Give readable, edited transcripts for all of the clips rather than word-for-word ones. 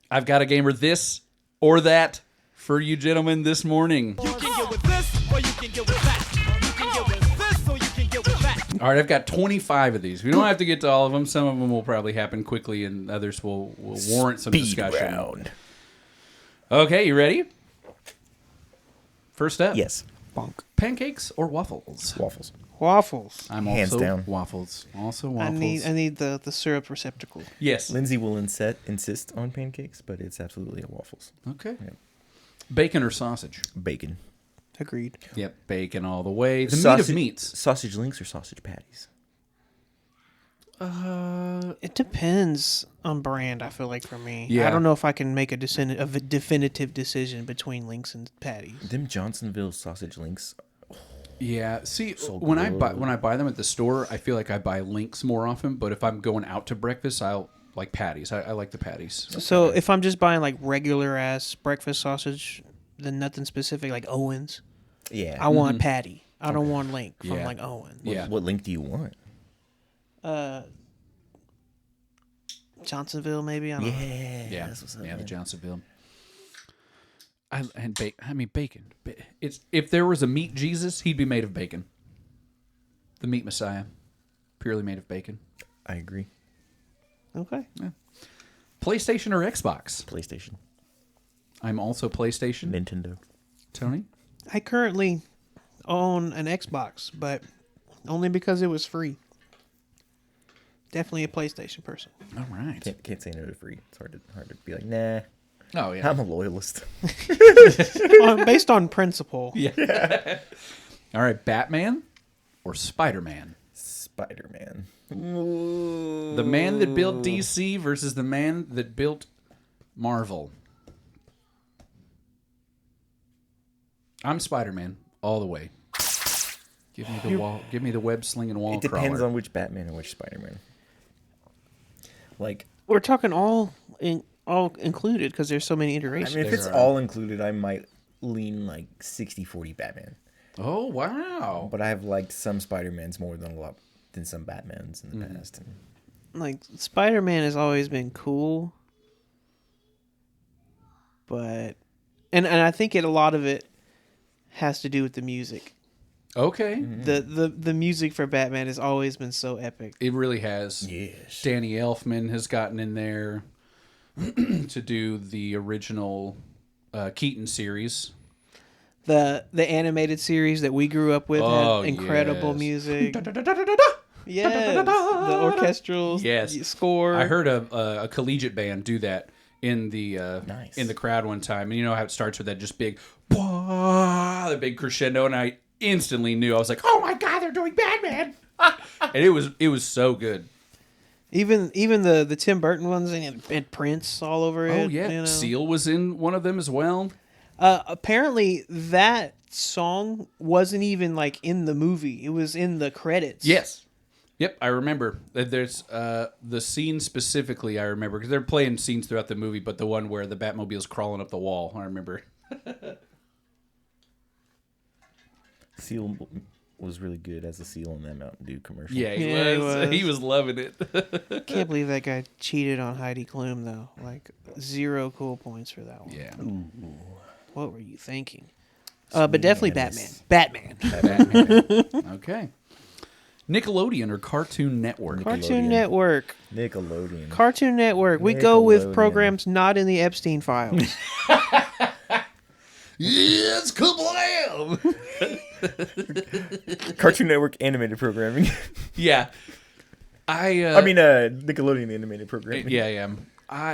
I've got a gamer this or that for you gentlemen this morning. You can get with this, or you can get with that. You can get with this, or you can get with that. All right, I've got 25 of these. We don't have to get to all of them. Some of them will probably happen quickly, and others will warrant some discussion. Round. Okay, you ready? First up. Yes. Bonk. Pancakes or waffles? Waffles. Waffles. I'm Hands also down. waffles. Also I waffles. need the syrup receptacle. Yes. Lindsay will insist on pancakes, but it's absolutely a waffles. Okay. Yeah. Bacon or sausage? Bacon. Agreed. Yep, bacon all the way. The meat of meats. Sausage links or sausage patties? It depends on brand, I feel like, for me. Yeah. I don't know if I can make a definitive decision between links and patties. Them Johnsonville sausage links. Yeah. See, So when I good. buy them at the store, I feel like I buy links more often. But if I'm going out to breakfast, I'll like patties. I like the patties. So if I'm just buying like regular ass breakfast sausage, then nothing specific like Owens, Yeah. I want patty. I don't want link from Yeah. like Owen. Yeah. What link do you want? Johnsonville maybe. I don't know. Yeah. That's what's up, Yeah. The man. Johnsonville. Bacon. It's if there was a meat Jesus, he'd be made of bacon. The meat Messiah, purely made of bacon. I agree. Okay. PlayStation or Xbox? PlayStation. I'm also PlayStation. Nintendo. Tony? I currently own an Xbox, but only because it was free. Definitely a PlayStation person. All right. Can't say no to free. It's hard to be like, nah. Oh yeah. I'm a loyalist. Based on principle. Yeah. All right. Batman or Spider-Man? Spider-Man. The man that built DC versus the man that built Marvel. I'm Spider-Man all the way. Give me the wall. Give me the web slinging wall It depends crawler. on which Batman and which Spider-Man. Like, We're talking all included because there's so many I iterations. mean, if it's are. all included, I might lean like 60-40 Batman. Oh wow! But I have liked some Spider-Mans more than some Batmans in the past. And Like Spider-Man has always been cool, but and I think a lot of it has to do with the music. Okay, The music for Batman has always been so epic. it really has. yes. Danny Elfman has gotten in there to do the original Keaton series. The animated series that we grew up with Oh, had incredible yes. music. Yes, the orchestral Yes. score. I heard a collegiate band do that in the Nice. in the crowd one time, and you know how it starts with that just big, the big crescendo, and I instantly knew. I was like, "Oh my god, they're doing Batman!" And it was so good. Even the Tim Burton ones and Prince all over it. Oh yeah, you know? Seal was in one of them as well. Apparently that song wasn't even like in the movie. It was in the credits. Yes. Yep, I remember. There's the scene specifically I remember because they're playing scenes throughout the movie, but the one where the Batmobile's crawling up the wall, I remember. Seal was really good as a Seal in that Mountain Dew commercial. Yeah, he Yeah, he was. was. He was loving it. Can't believe that guy cheated on Heidi Klum though. Like 0 cool points for that one. Yeah. What were you thinking? But definitely Bananas. Batman. Batman. Okay. Nickelodeon or Cartoon Network? Cartoon Network. Nickelodeon. Cartoon Network. We go with Nickelodeon. programs not in the Epstein files. Yes, kablam! Cartoon Network animated programming. Yeah. I mean, Nickelodeon animated programming. yeah.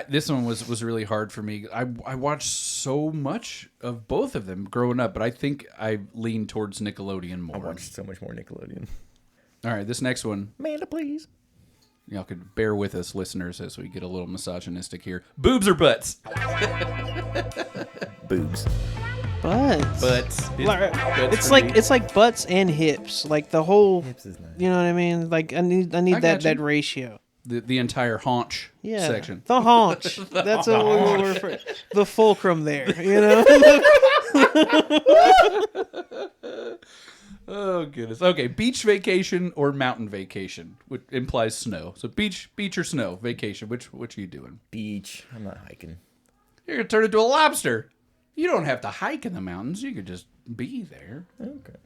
This one was really hard for me. I watched so much of both of them growing up, but I think I lean towards Nickelodeon more. I watched so much more Nickelodeon. All right, this next one, Amanda, please. y'all could bear with us, listeners, as we get a little misogynistic here. Boobs or butts? Boobs. Butts. Butts. It's like butts and hips. Like the whole. Hips is nice. You know what I mean? Like I need I that got you. ratio. the entire haunch Yeah. section. The haunch. That's what we will refer. The fulcrum there. You know. Oh goodness. Okay, beach vacation or mountain vacation, which implies snow. So beach or snow vacation. Which are you doing? Beach. I'm not hiking. You're going to turn into a lobster. You don't have to hike in the mountains. You could just be there. Okay.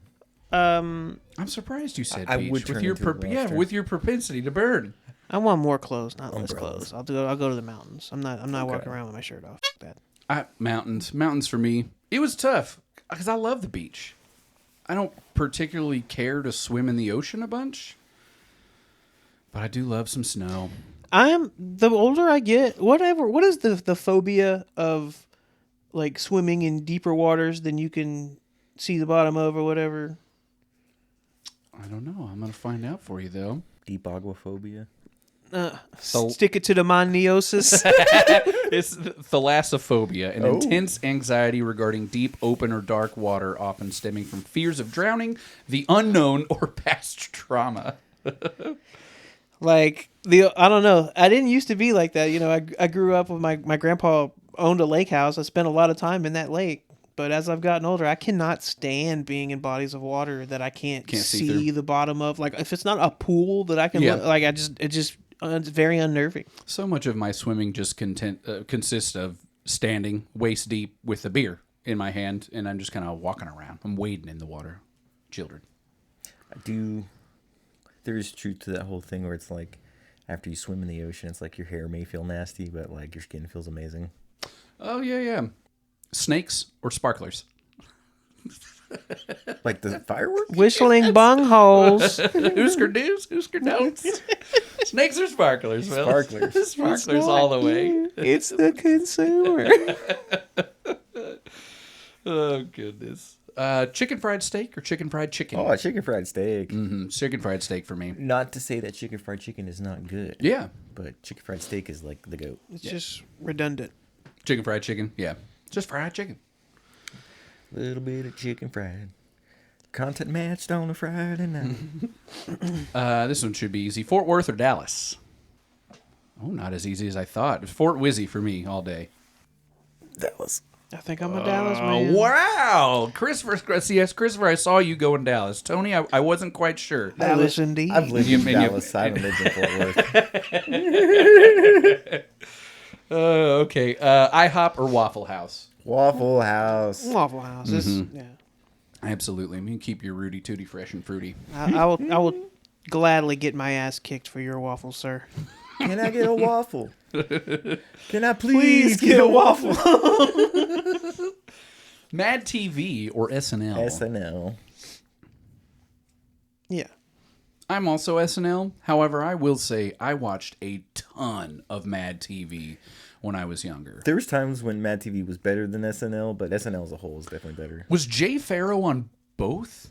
I'm surprised you said I beach. would turn into a lobster. with your propensity to burn. I want more clothes, not less Umbrellas. clothes. I'll go to the mountains. I'm not walking around with my shirt off. F that. Mountains for me. It was tough because I love the beach. I don't particularly care to swim in the ocean a bunch, but I do love some snow. The older I get, whatever. What is the phobia of like swimming in deeper waters than you can see the bottom of or whatever? I don't know. I'm gonna find out for you though. Deep aquaphobia. Stick it to the moniosis. It's thalassophobia, an intense anxiety regarding deep, open, or dark water, often stemming from fears of drowning, the unknown, or past trauma. Like I don't know. I didn't used to be like that. You know, I grew up with my grandpa owned a lake house. I spent a lot of time in that lake. But as I've gotten older, I cannot stand being in bodies of water that I can't see through. the bottom of. Like if it's not a pool that I can look, like it's very unnerving. So much of my swimming just consists of standing waist deep with a beer in my hand, and I'm just kind of walking around. I'm wading in the water. Children. There's truth to that whole thing where it's like after you swim in the ocean, it's like your hair may feel nasty, but like your skin feels amazing. Oh, yeah. Snakes or sparklers? Like the fireworks? Whistling bung holes. Husker do's, Husker don'ts. Snakes or sparklers, Will? Sparklers. Sparklers all the way. It's the consumer. Oh, goodness. Chicken fried steak or chicken fried chicken? Oh, chicken fried steak. Chicken fried steak for me. Not to say that chicken fried chicken is not good. Yeah. But chicken fried steak is like the goat. It's just redundant. Chicken fried chicken, yeah. Just fried chicken. Little bit of chicken fried. Content matched on a Friday night. This one should be easy. Fort Worth or Dallas? Oh, not as easy as I thought. Fort Wizzy for me all day. Dallas. I think I'm a Dallas man. Wow. Christopher, yes, Christopher, I saw you go in Dallas. Tony, I wasn't quite sure. Dallas indeed. I've lived You in mean Dallas. I haven't lived in Fort Worth. Okay. IHOP or Waffle House? Waffle House. Waffle House. Yeah. Absolutely. I mean, keep your Rudy Tooty fresh and fruity. I will gladly get my ass kicked for your waffle, sir. Can I get a waffle? Can I please get a waffle? Mad TV or SNL? SNL. Yeah. I'm also SNL. However, I will say I watched a ton of Mad TV when I was younger. There was times when Mad TV was better than SNL, but SNL as a whole is definitely better. Was Jay Farrow on both?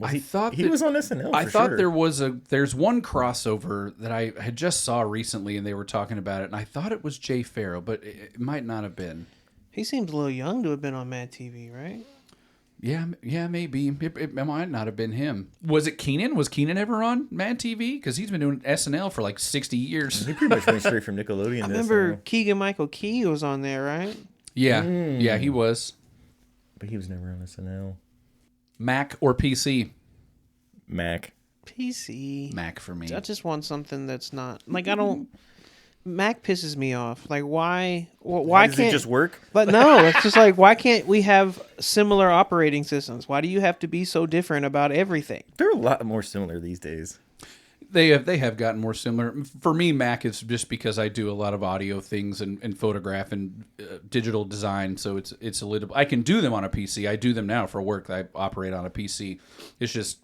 I thought he was on SNL. I for thought sure. there's one crossover that I had just saw recently, and they were talking about it, and I thought it was Jay Farrow, but it might not have been. He seems a little young to have been on Mad TV, right? Yeah, maybe. It might not have been him. Was it Keenan? Was Keenan ever on Mad TV? Because he's been doing SNL for like 60 years. He pretty much went straight from Nickelodeon. I to remember SNL. Keegan-Michael Key was on there, right? Yeah, yeah, he was. But he was never on SNL. Mac or PC? Mac. PC. Mac for me. I just want something that's not like I don't. Mac pisses me off. Like why? Why does can't it just work? But no, it's just like why can't we have similar operating systems? Why do you have to be so different about everything? They're a lot more similar these days. They have gotten more similar. For me, Mac is just because I do a lot of audio things and photograph and digital design, so it's a little. I can do them on a PC. I do them now for work. I operate on a PC. It's just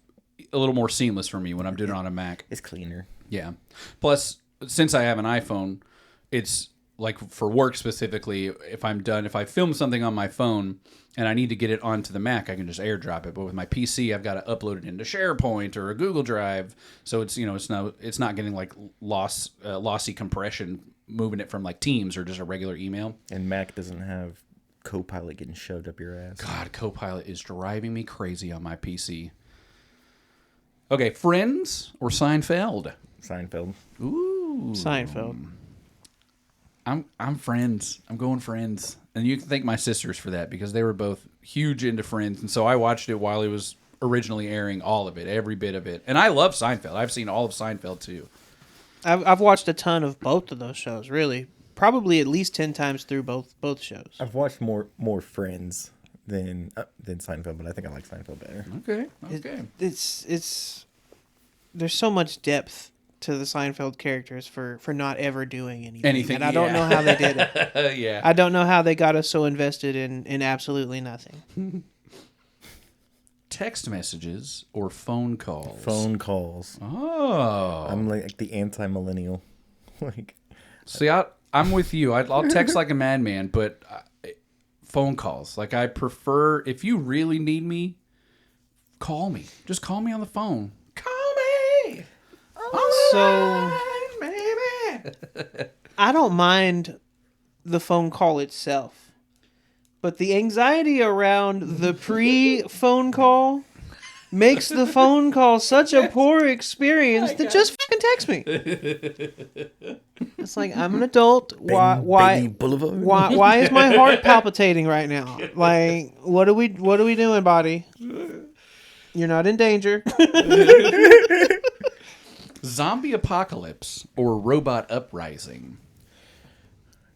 a little more seamless for me when I'm doing it on a Mac. It's cleaner. Yeah. Plus, since I have an iPhone, it's like for work specifically, if I film something on my phone and I need to get it onto the Mac, I can just AirDrop it. But with my PC, I've got to upload it into SharePoint or a Google Drive. So it's it's not getting like lossy compression, moving it from like Teams or just a regular email. And Mac doesn't have Copilot getting shoved up your ass. God, Copilot is driving me crazy on my PC. Okay, Friends or Seinfeld? Seinfeld. Ooh. Seinfeld. I'm Friends. I'm going Friends. And you can thank my sisters for that because they were both huge into Friends. And so I watched it while it was originally airing, all of it, every bit of it. And I love Seinfeld. I've seen all of Seinfeld too. I've watched a ton of both of those shows, really. probably at least 10 times through both shows. I've watched more Friends than Seinfeld, but I think I like Seinfeld better. Okay. It's there's so much depth to the Seinfeld characters for not ever doing anything. And I don't know how they did it. Yeah. I don't know how they got us so invested in absolutely nothing. Text messages or phone calls? Phone calls. Oh. I'm like the anti-millennial. Like, see, I'm with you. I'll text like a madman, but phone calls. Like, I prefer, if you really need me, call me. Just call me on the phone. Call me. So, Baby. I don't mind the phone call itself, but the anxiety around the pre-phone call makes the phone call such a poor experience that just fucking text me. It's like, I'm an adult. Bailey Boulevard. Why is my heart palpitating right now? Like, what are we doing, buddy? You're not in danger. Zombie apocalypse or robot uprising?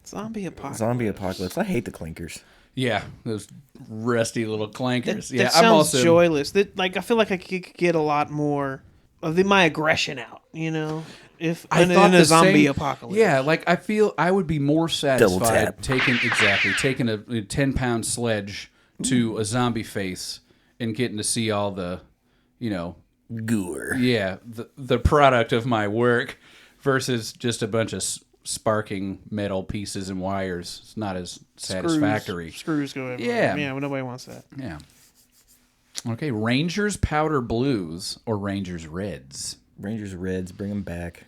Zombie apocalypse. I hate the clinkers. Yeah, those rusty little clankers. That Yeah, sounds I'm also joyless. I feel like I could get a lot more of my aggression out, if in a zombie apocalypse. Yeah, like I feel I would be more Double satisfied tap. taking a 10-pound sledge to a zombie face and getting to see all the, Gore. yeah, the product of my work versus just a bunch of sparking metal pieces and wires. It's not as satisfactory. Screws go everywhere. Yeah. Yeah, well, nobody wants that. Yeah. Okay, Rangers powder blues or Rangers reds? Rangers Reds, bring them back.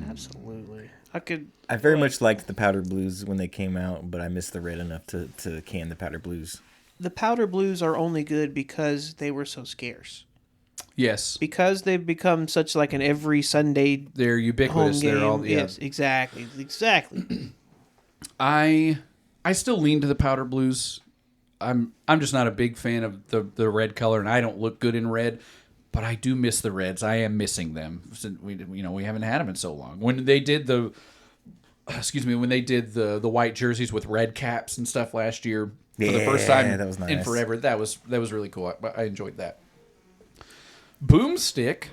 Absolutely. I very much liked the powder blues when they came out, but I missed the red enough to can the powder blues. The powder blues are only good because they were so scarce. Yes. Because they've become such like an every Sunday They're home ubiquitous. game. They're all Yes, exactly. I still lean to the powder blues. I'm just not a big fan of the red color, and I don't look good in red. But I do miss the reds. I am missing them. We haven't had them in so long. When they did the white jerseys with red caps and stuff last year for the first time that was nice. in forever, that was really cool. I enjoyed that. Boomstick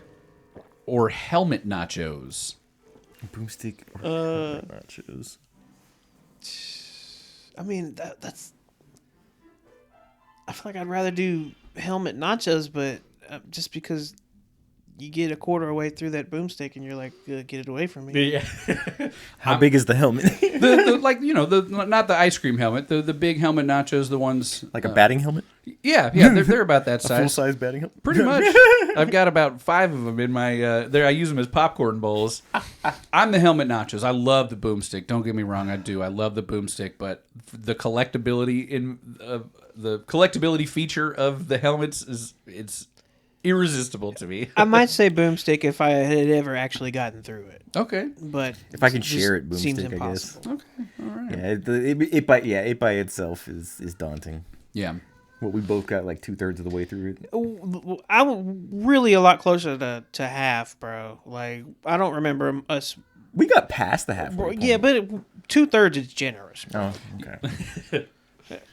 or helmet nachos? Boomstick or nachos. I mean, that's. I feel like I'd rather do helmet nachos, but just because you get a quarter away through that boomstick and you're like, get it away from me. Yeah. How big is the helmet? Not the ice cream helmet, the big helmet nachos, the ones Like a batting helmet? Yeah, they're about that size. Full-size batting helmet? Pretty much. I've got about 5 of them in my there. I use them as popcorn bowls. I'm the helmet nachos. I love the boomstick. Don't get me wrong, I do. I love the boomstick, but the collectability feature of the helmets it's irresistible to me. I might say boomstick if I had ever actually gotten through it. Okay. But If I can just share it, seems boomstick, I guess. impossible. Okay. All right. Yeah, it by itself is daunting. Yeah. Well, we both got like 2/3 of the way through it. I'm really a lot closer to half, bro. Like, I don't remember us. We got past the halfway point. Yeah, but 2/3 is generous. Oh, okay.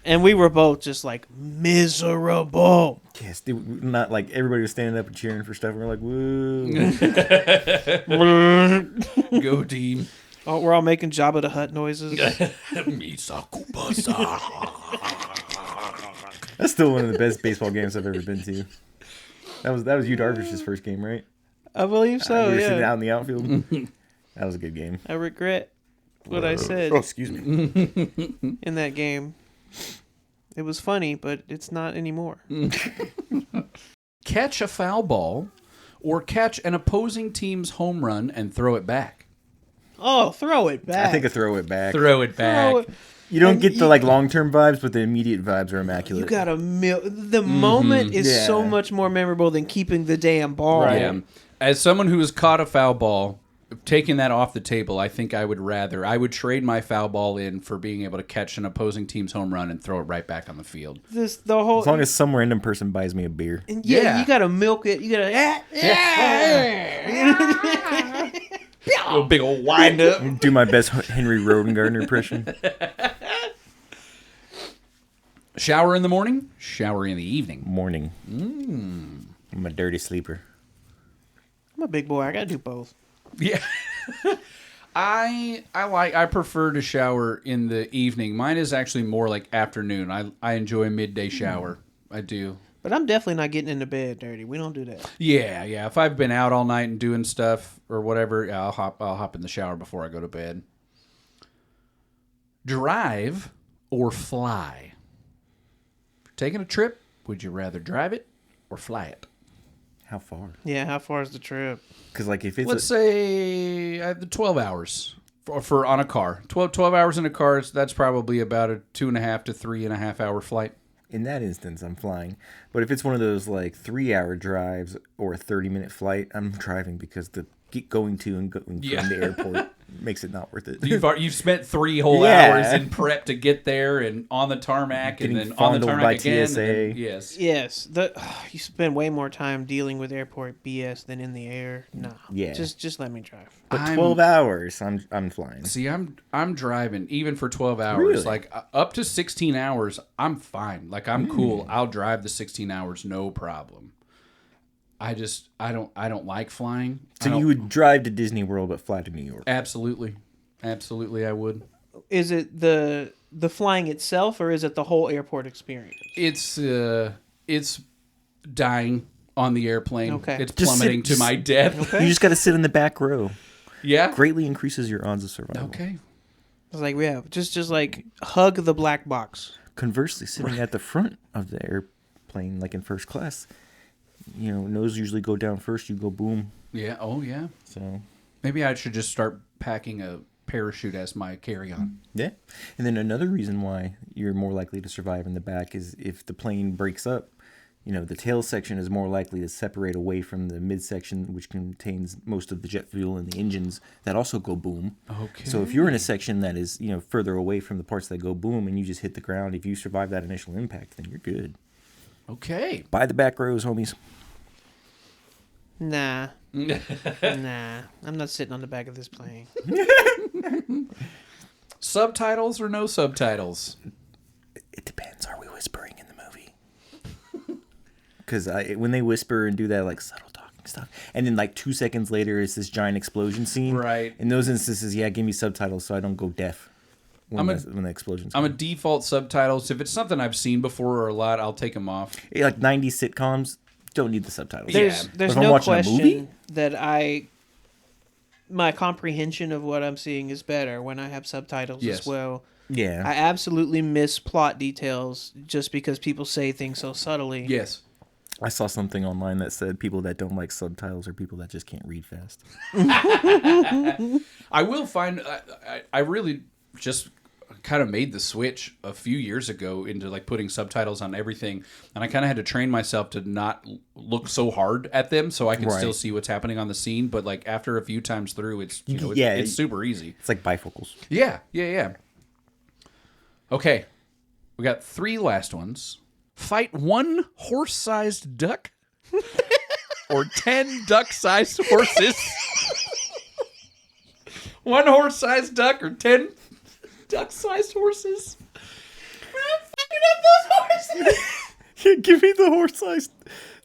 And we were both just like miserable. Yes, dude, not like everybody was standing up and cheering for stuff. And we're like, woo. Go team. Oh, we're all making Jabba the Hutt noises. That's still one of the best baseball games I've ever been to. That was you Darvish's first game, right? I believe so. We were sitting Yeah. out in the outfield. That was a good game. I regret what I said Oh, excuse me. in that game. It was funny, but it's not anymore. Catch a foul ball or catch an opposing team's home run and throw it back. Oh, throw it back. I think a throw it back. Throw it back. Throw it- You don't And get the like long-term vibes, but the immediate vibes are immaculate. You got a the moment is Yeah. so much more memorable than keeping the damn ball. Right. Yeah. As someone who has caught a foul ball, taking that off the table, I think I would trade my foul ball in for being able to catch an opposing team's home run and throw it right back on the field. As long as some random person buys me a beer. And Yeah. you gotta milk it. You gotta A big old wind up. Do my best Henry Rodengartner impression. Shower in the morning, shower in the evening. Morning. I'm a dirty sleeper. I'm a big boy. I gotta do both. Yeah. I prefer to shower in the evening. Mine is actually more like afternoon. I enjoy a midday shower. I do. But I'm definitely not getting into bed dirty. We don't do that. Yeah. If I've been out all night and doing stuff or whatever, yeah, I'll hop in the shower before I go to bed. Drive or fly? Taking a trip, would you rather drive it or fly it? How far? Yeah, how far is the trip? Because like if it's Let's say 12 hours for on a car. 12 hours in a car, that's probably about a 2.5 to 3.5 hour flight. in that instance, I'm flying. But if it's one of those like 3-hour drives or a 30-minute flight, I'm driving because the going to and going from the airport makes it not worth it. You've spent 3 whole hours in prep to get there and on the tarmac and then on the tarmac again. TSA. Yes. You spend way more time dealing with airport BS than in the air. No. Yeah. Just let me drive. But 12 hours, I'm flying. See, I'm driving even for 12 hours. Really? Like up to 16 hours, I'm fine. Like I'm cool. I'll drive the 16 hours, no problem. I don't like flying. So you would drive to Disney World but fly to New York? Absolutely, I would. Is it the flying itself, or is it the whole airport experience? It's dying on the airplane. Okay. It's plummeting to my death. Okay. You just got to sit in the back row. Yeah. Greatly increases your odds of survival. Okay. It's like, yeah, just like hug the black box. Conversely, sitting at the front of the airplane, like in first class, nose usually go down first. You go boom. Yeah. Oh, yeah. So maybe I should just start packing a parachute as my carry-on. yeah. And then another reason why you're more likely to survive in the back is if the plane breaks up, the tail section is more likely to separate away from the midsection, which contains most of the jet fuel and the engines that also go boom. Okay. So if you're in a section that is, further away from the parts that go boom and you just hit the ground, if you survive that initial impact, then you're good. Okay. Buy the back rows, homies. Nah. Nah. I'm not sitting on the back of this plane. Subtitles or no subtitles? It depends. Are we whispering in the movie? Because when they whisper and do that like subtle talking stuff, and then like 2 seconds later it's this giant explosion scene. Right. In those instances, yeah, give me subtitles so I don't go deaf when the explosion's I'm a coming. default subtitles. If it's something I've seen before or a lot, I'll take them off. Like 90s sitcoms, don't need the subtitles. There's If I'm no watching a movie? question that my comprehension of what I'm seeing is better when I have subtitles Yes. as well. Yeah. I absolutely miss plot details just because people say things so subtly. Yes. I saw something online that said people that don't like subtitles are people that just can't read fast. I will find I really just kind of made the switch a few years ago into like putting subtitles on everything, and I kind of had to train myself to not look so hard at them so I can still see what's happening on the scene. But like after a few times through, it's it's super easy. It's like bifocals. Yeah. Okay, we got 3 last ones. Fight 1 horse-sized duck or 10 duck-sized horses. 1 horse-sized duck or 10 duck-sized horses. I'm fucking up those horses. Yeah, give me the horse-sized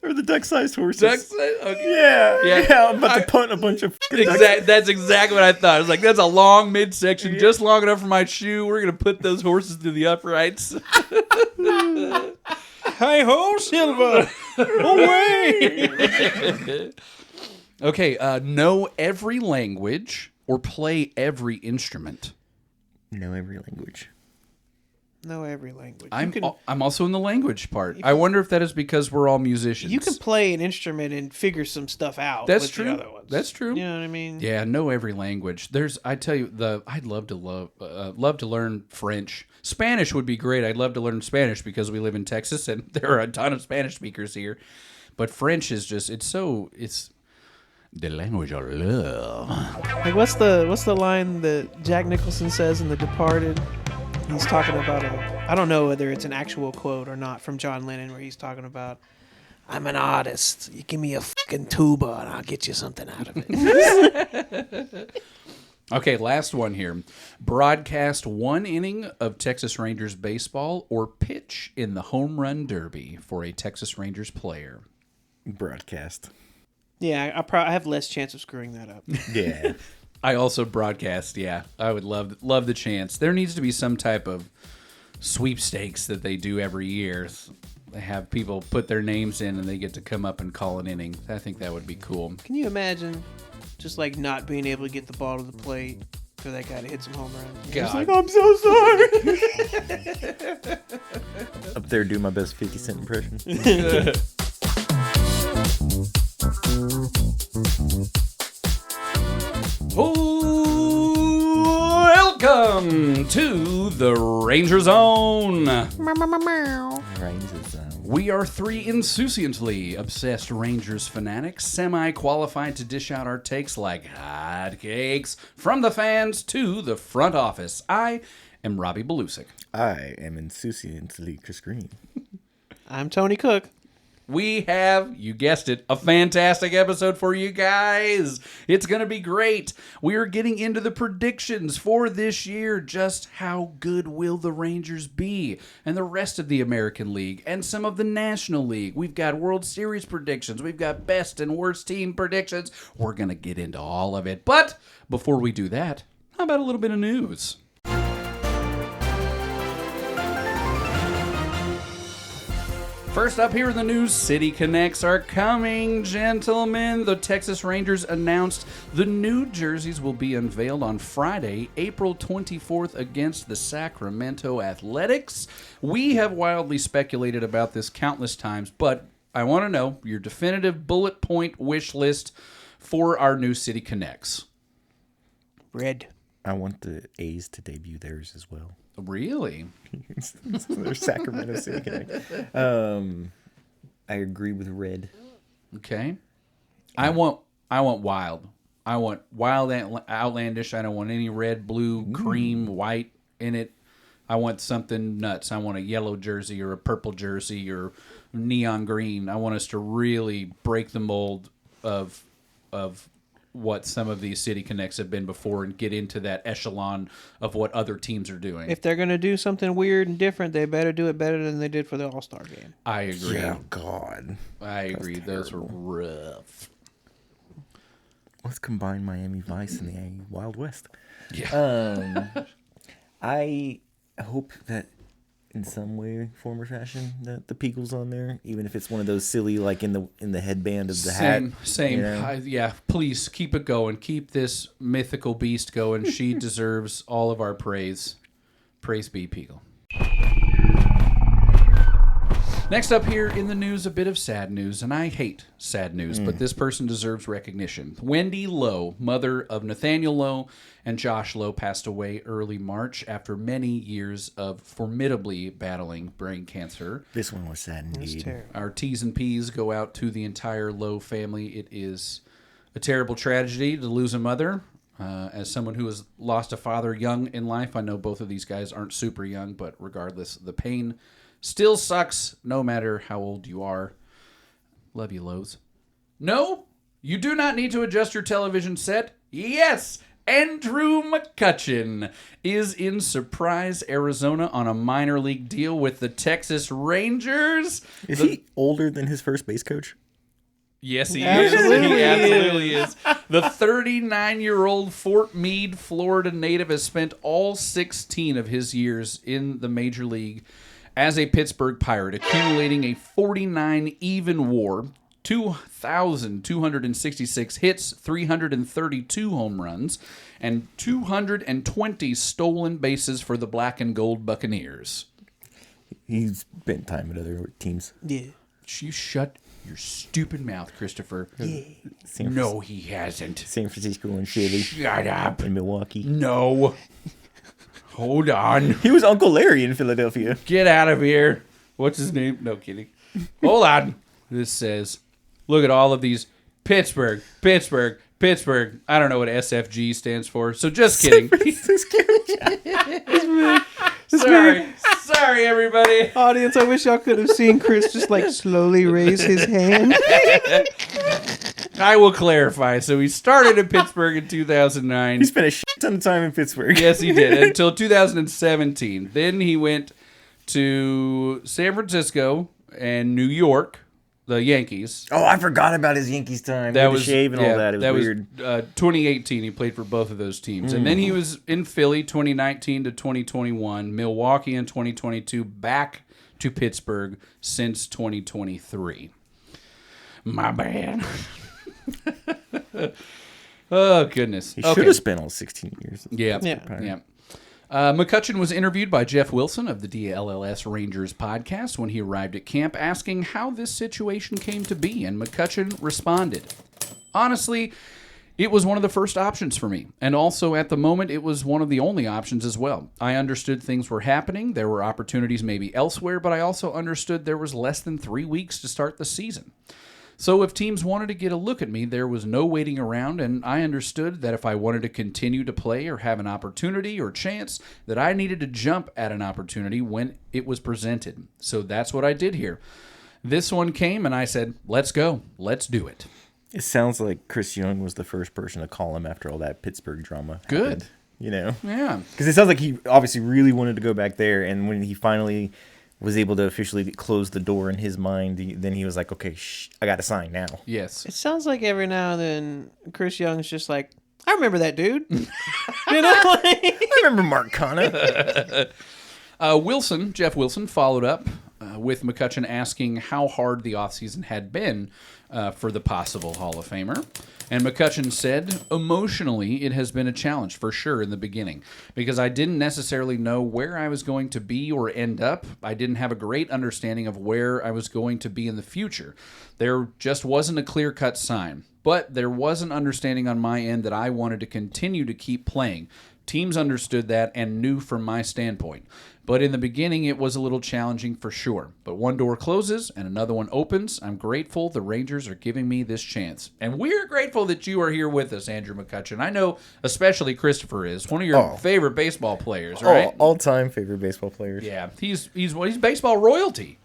or the duck-sized horses. Duck-sized? Okay. Yeah. I'm about to punt a bunch of fucking ducks. That's exactly what I thought. I was like, that's a long midsection, just long enough for my shoe. We're going to put those horses through the uprights. Hi ho, Silva! Away! Okay, know every language or play every instrument. Know every language. Know every language. I'm also in the language part. I wonder if that is because we're all musicians. You can play an instrument and figure some stuff out. That's with true. The other ones. That's true. You know what I mean? Yeah, know every language. I tell you, I'd love to learn French. Spanish would be great. I'd love to learn Spanish because we live in Texas and there are a ton of Spanish speakers here. But French is just it's the language of love. Like what's the line that Jack Nicholson says in The Departed? He's talking about I don't know whether it's an actual quote or not from John Lennon, where he's talking about, I'm an artist. You give me a fucking tuba and I'll get you something out of it. Okay, last one here. Broadcast one inning of Texas Rangers baseball or pitch in the home run derby for a Texas Rangers player. Broadcast. Yeah, I have less chance of screwing that up. Yeah. I also broadcast, yeah. I would love the chance. There needs to be some type of sweepstakes that they do every year. They have people put their names in and they get to come up and call an inning. I think that would be cool. Can you imagine just like not being able to get the ball to the plate for that guy to hit some home runs? He's like, I'm so sorry. Up there, do my best 50 Cent impression. Welcome to the Ranger Zone. Ranger Zone. We are three insouciantly obsessed Rangers fanatics, semi-qualified to dish out our takes like hotcakes from the fans to the front office. I am Robbie Belusic. I am insouciantly Chris Green. I'm Tony Cook. We have, you guessed it, a fantastic episode for you guys. It's going to be great. We are getting into the predictions for this year. Just how good will the Rangers be? And the rest of the American League and some of the National League. We've got World Series predictions. We've got best and worst team predictions. We're going to get into all of it. But before we do that, how about a little bit of news? First up here in the news, City Connects are coming, gentlemen. The Texas Rangers announced the new jerseys will be unveiled on Friday, April 24th against the Sacramento Athletics. We have wildly speculated about this countless times, but I want to know your definitive bullet point wish list for our new City Connects. Red. I want the A's to debut theirs as well. Really? They're Sacramento City Connect. I agree with red. Okay. I want wild. I want wild, outlandish. I don't want any red, blue, cream, white in it. I want something nuts. I want a yellow jersey or a purple jersey or neon green. I want us to really break the mold of what some of these City Connects have been before and get into that echelon of what other teams are doing. If they're going to do something weird and different, they better do it better than they did for the All-Star game. I agree. Yeah, God. I agree. Those were rough. Let's combine Miami Vice and the Wild West. Yeah. I hope that in some way, form, or fashion, that the Peagle's on there, even if it's one of those silly, like in the headband of the hat. Same. You know? Yeah, please keep it going. Keep this mythical beast going. She deserves all of our praise. Praise be, Peagle. Next up here in the news, a bit of sad news, and I hate sad news, but this person deserves recognition. Wendy Lowe, mother of Nathaniel Lowe and Josh Lowe, passed away early March after many years of formidably battling brain cancer. This one was sad indeed. Terrible. Our T's and P's go out to the entire Lowe family. It is a terrible tragedy to lose a mother. As someone who has lost a father young in life, I know both of these guys aren't super young, but regardless, the pain still sucks no matter how old you are. Love you, Lowe's. No, you do not need to adjust your television set. Yes, Andrew McCutchen is in Surprise, Arizona on a minor league deal with the Texas Rangers. Is he older than his first base coach? Yes, he Absolutely is. He absolutely is. The 39-year-old Fort Meade, Florida native has spent all 16 of his years in the major league as a Pittsburgh Pirate, accumulating a 49 even WAR, 2,266 hits, 332 home runs, and 220 stolen bases for the Black and Gold Buccaneers. He's spent time at other teams. Yeah. You shut your stupid mouth, Christopher. San No, he hasn't. San Francisco and Philly. Shut up. And Milwaukee. No. Hold on. He was Uncle Larry in Philadelphia. Get out of here. What's his name? No kidding. Hold on. This says, look at all of these Pittsburgh. I don't know what SFG stands for, so just kidding. Sorry. Sorry, everybody. Audience, I wish y'all could have seen Chris just like slowly raise his hand. I will clarify. So he started in Pittsburgh in 2009. He spent a shit ton of time in Pittsburgh. Yes, he did. Until 2017. Then he went to San Francisco and New York, the Yankees. Oh, I forgot about his Yankees time. That With was the shave and all that. It was weird. 2018. He played for both of those teams. And then he was in Philly 2019 to 2021, Milwaukee in 2022, back to Pittsburgh since 2023. My bad. Oh, goodness. He should have spent all 16 years. Yeah. McCutchen was interviewed by Jeff Wilson of the DLLS Rangers podcast when he arrived at camp, asking how this situation came to be, and McCutchen responded, "Honestly, it was one of the first options for me, and also at the moment it was one of the only options as well. I understood things were happening, there were opportunities maybe elsewhere, but I also understood there was less than 3 weeks to start the season. So if teams wanted to get a look at me, there was no waiting around, and I understood that if I wanted to continue to play or have an opportunity or chance, that I needed to jump at an opportunity when it was presented. So that's what I did here. This one came, and I said, let's go. Let's do it." It sounds like Chris Young was the first person to call him after all that Pittsburgh drama. Good. Happened, you know? Yeah. Because it sounds like he obviously really wanted to go back there, and when he finally was able to officially close the door in his mind, then he was like, okay, I got to sign now. Yes. It sounds like every now and then Chris Young's just like, I remember that dude. You know? I remember Mark Connor. Jeff Wilson, followed up with McCutchen asking how hard the offseason had been for the possible Hall of Famer. And McCutchen said, emotionally, it has been a challenge for sure in the beginning because I didn't necessarily know where I was going to be or end up. I didn't have a great understanding of where I was going to be in the future. There just wasn't a clear-cut sign. But there was an understanding on my end that I wanted to continue to keep playing. Teams understood that and knew from my standpoint. But in the beginning, it was a little challenging for sure. But one door closes and another one opens. I'm grateful the Rangers are giving me this chance. And we're grateful that you are here with us, Andrew McCutchen. I know especially Christopher is one of your favorite baseball players, right? All-time favorite baseball players. Yeah, he's baseball royalty.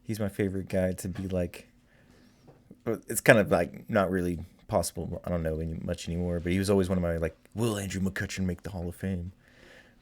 He's my favorite guy to be like, it's kind of like not really possible. I don't know much anymore, but he was always one of my like, will Andrew McCutchen make the Hall of Fame?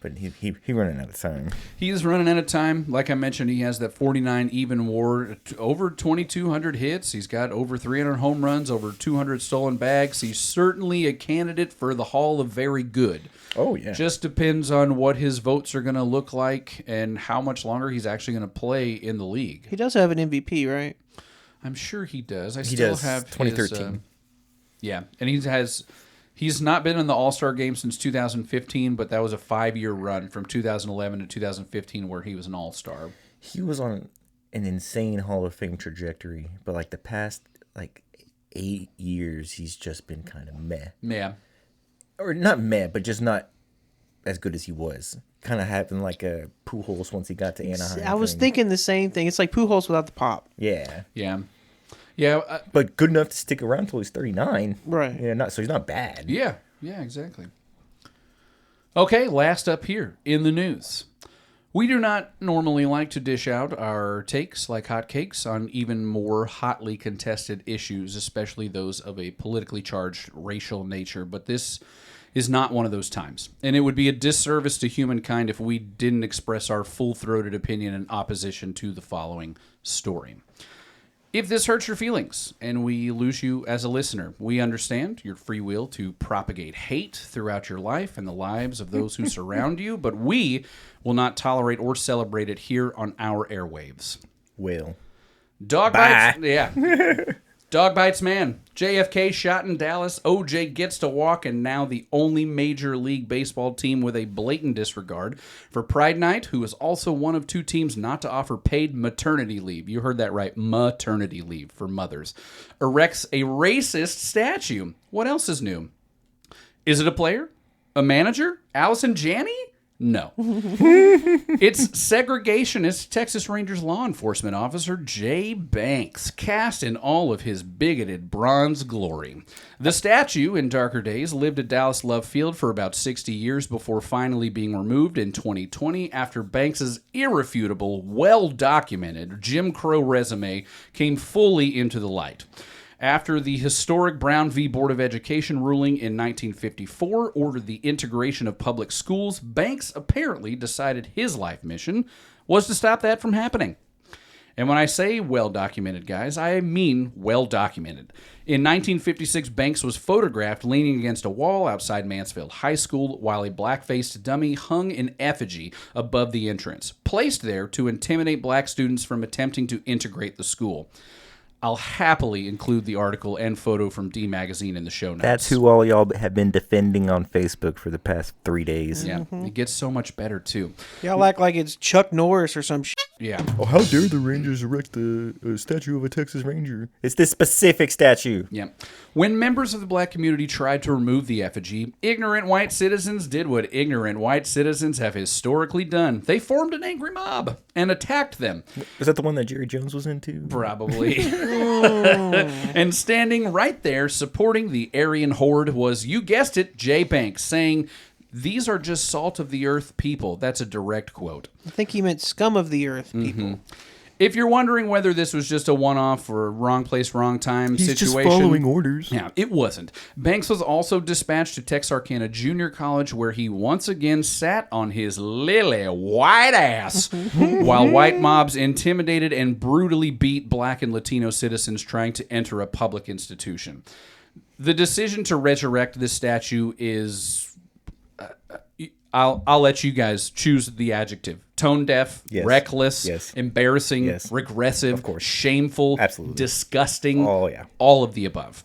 But he running out of time. He is running out of time. Like I mentioned, he has that 49 even WAR, over 2,200 hits. He's got over 300 home runs, over 200 stolen bags. He's certainly a candidate for the Hall of Very Good. Oh, yeah. Just depends on what his votes are going to look like and how much longer he's actually going to play in the league. He does have an MVP, right? I'm sure he does. He still still have 2013. Yeah, and he's not been in the All-Star game since 2015, but that was a 5-year run from 2011 to 2015 where he was an All-Star. He was on an insane Hall of Fame trajectory, but like the past 8 years, he's just been kind of meh. Yeah. Or not meh, but just not as good as he was. Kind of happened like a Pujols once he got to Anaheim. I was thinking the same thing. It's like Pujols without the pop. Yeah. Yeah. Yeah, but good enough to stick around until he's 39. Right. Yeah, so he's not bad. Yeah, exactly. Okay, last up here in the news. We do not normally like to dish out our takes like hotcakes on even more hotly contested issues, especially those of a politically charged racial nature, but this is not one of those times. And it would be a disservice to humankind if we didn't express our full-throated opinion in opposition to the following story. If this hurts your feelings and we lose you as a listener, we understand your free will to propagate hate throughout your life and the lives of those who surround you, but we will not tolerate or celebrate it here on our airwaves. Will. Dog bites. Yeah. Dog bites man. JFK shot in Dallas. OJ gets to walk, and now the only Major League Baseball team with a blatant disregard for Pride Night, who is also one of 2 teams not to offer paid maternity leave. You heard that right. Maternity leave for mothers. Erects a racist statue. What else is new? Is it a player? A manager? Allison Janney? No. It's segregationist Texas Rangers law enforcement officer Jay Banks, cast in all of his bigoted bronze glory. The statue, in darker days, lived at Dallas Love Field for about 60 years before finally being removed in 2020 after Banks's irrefutable, well-documented Jim Crow resume came fully into the light. After the historic Brown v. Board of Education ruling in 1954 ordered the integration of public schools, Banks apparently decided his life mission was to stop that from happening. And when I say well-documented, guys, I mean well-documented. In 1956, Banks was photographed leaning against a wall outside Mansfield High School while a black-faced dummy hung in effigy above the entrance, placed there to intimidate black students from attempting to integrate the school. I'll happily include the article and photo from D Magazine in the show notes. That's who all y'all have been defending on Facebook for the past 3 days. Yeah, it gets so much better, too. Y'all act like it's Chuck Norris or some shit. Yeah. Oh, how dare the Rangers erect a statue of a Texas Ranger? It's this specific statue. Yeah. When members of the black community tried to remove the effigy, ignorant white citizens did what ignorant white citizens have historically done. They formed an angry mob and attacked them. Is that the one that Jerry Jones was into? Probably. And standing right there supporting the Aryan horde was, you guessed it, Jay Banks, saying, "These are just salt of the earth people." That's a direct quote. I think he meant scum of the earth people. If you're wondering whether this was just a one-off or wrong place, wrong time He's situation... just following orders. Yeah, it wasn't. Banks was also dispatched to Texarkana Junior College, where he once again sat on his lily white ass while white mobs intimidated and brutally beat black and Latino citizens trying to enter a public institution. The decision to resurrect this statue is... I'll let you guys choose the adjective. Tone deaf, Yes. reckless, Yes. embarrassing, Yes. regressive, Of course. shameful, Absolutely. disgusting, Oh, yeah. all of the above.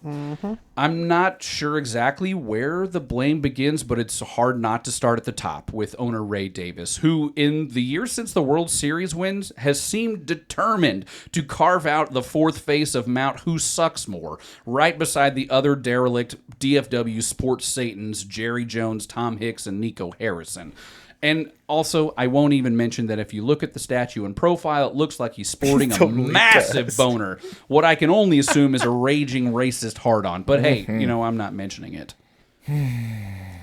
I'm not sure exactly where the blame begins, but it's hard not to start at the top with owner Ray Davis, who in the years since the World Series wins has seemed determined to carve out the fourth face of Mount Who Sucks More, right beside the other derelict DFW sports satans Jerry Jones, Tom Hicks, and Nico Harrison. And also, I won't even mention that if you look at the statue in profile, it looks like he's sporting a Totally massive does. boner. What I can only assume is a raging racist hard-on. But hey, I'm not mentioning it.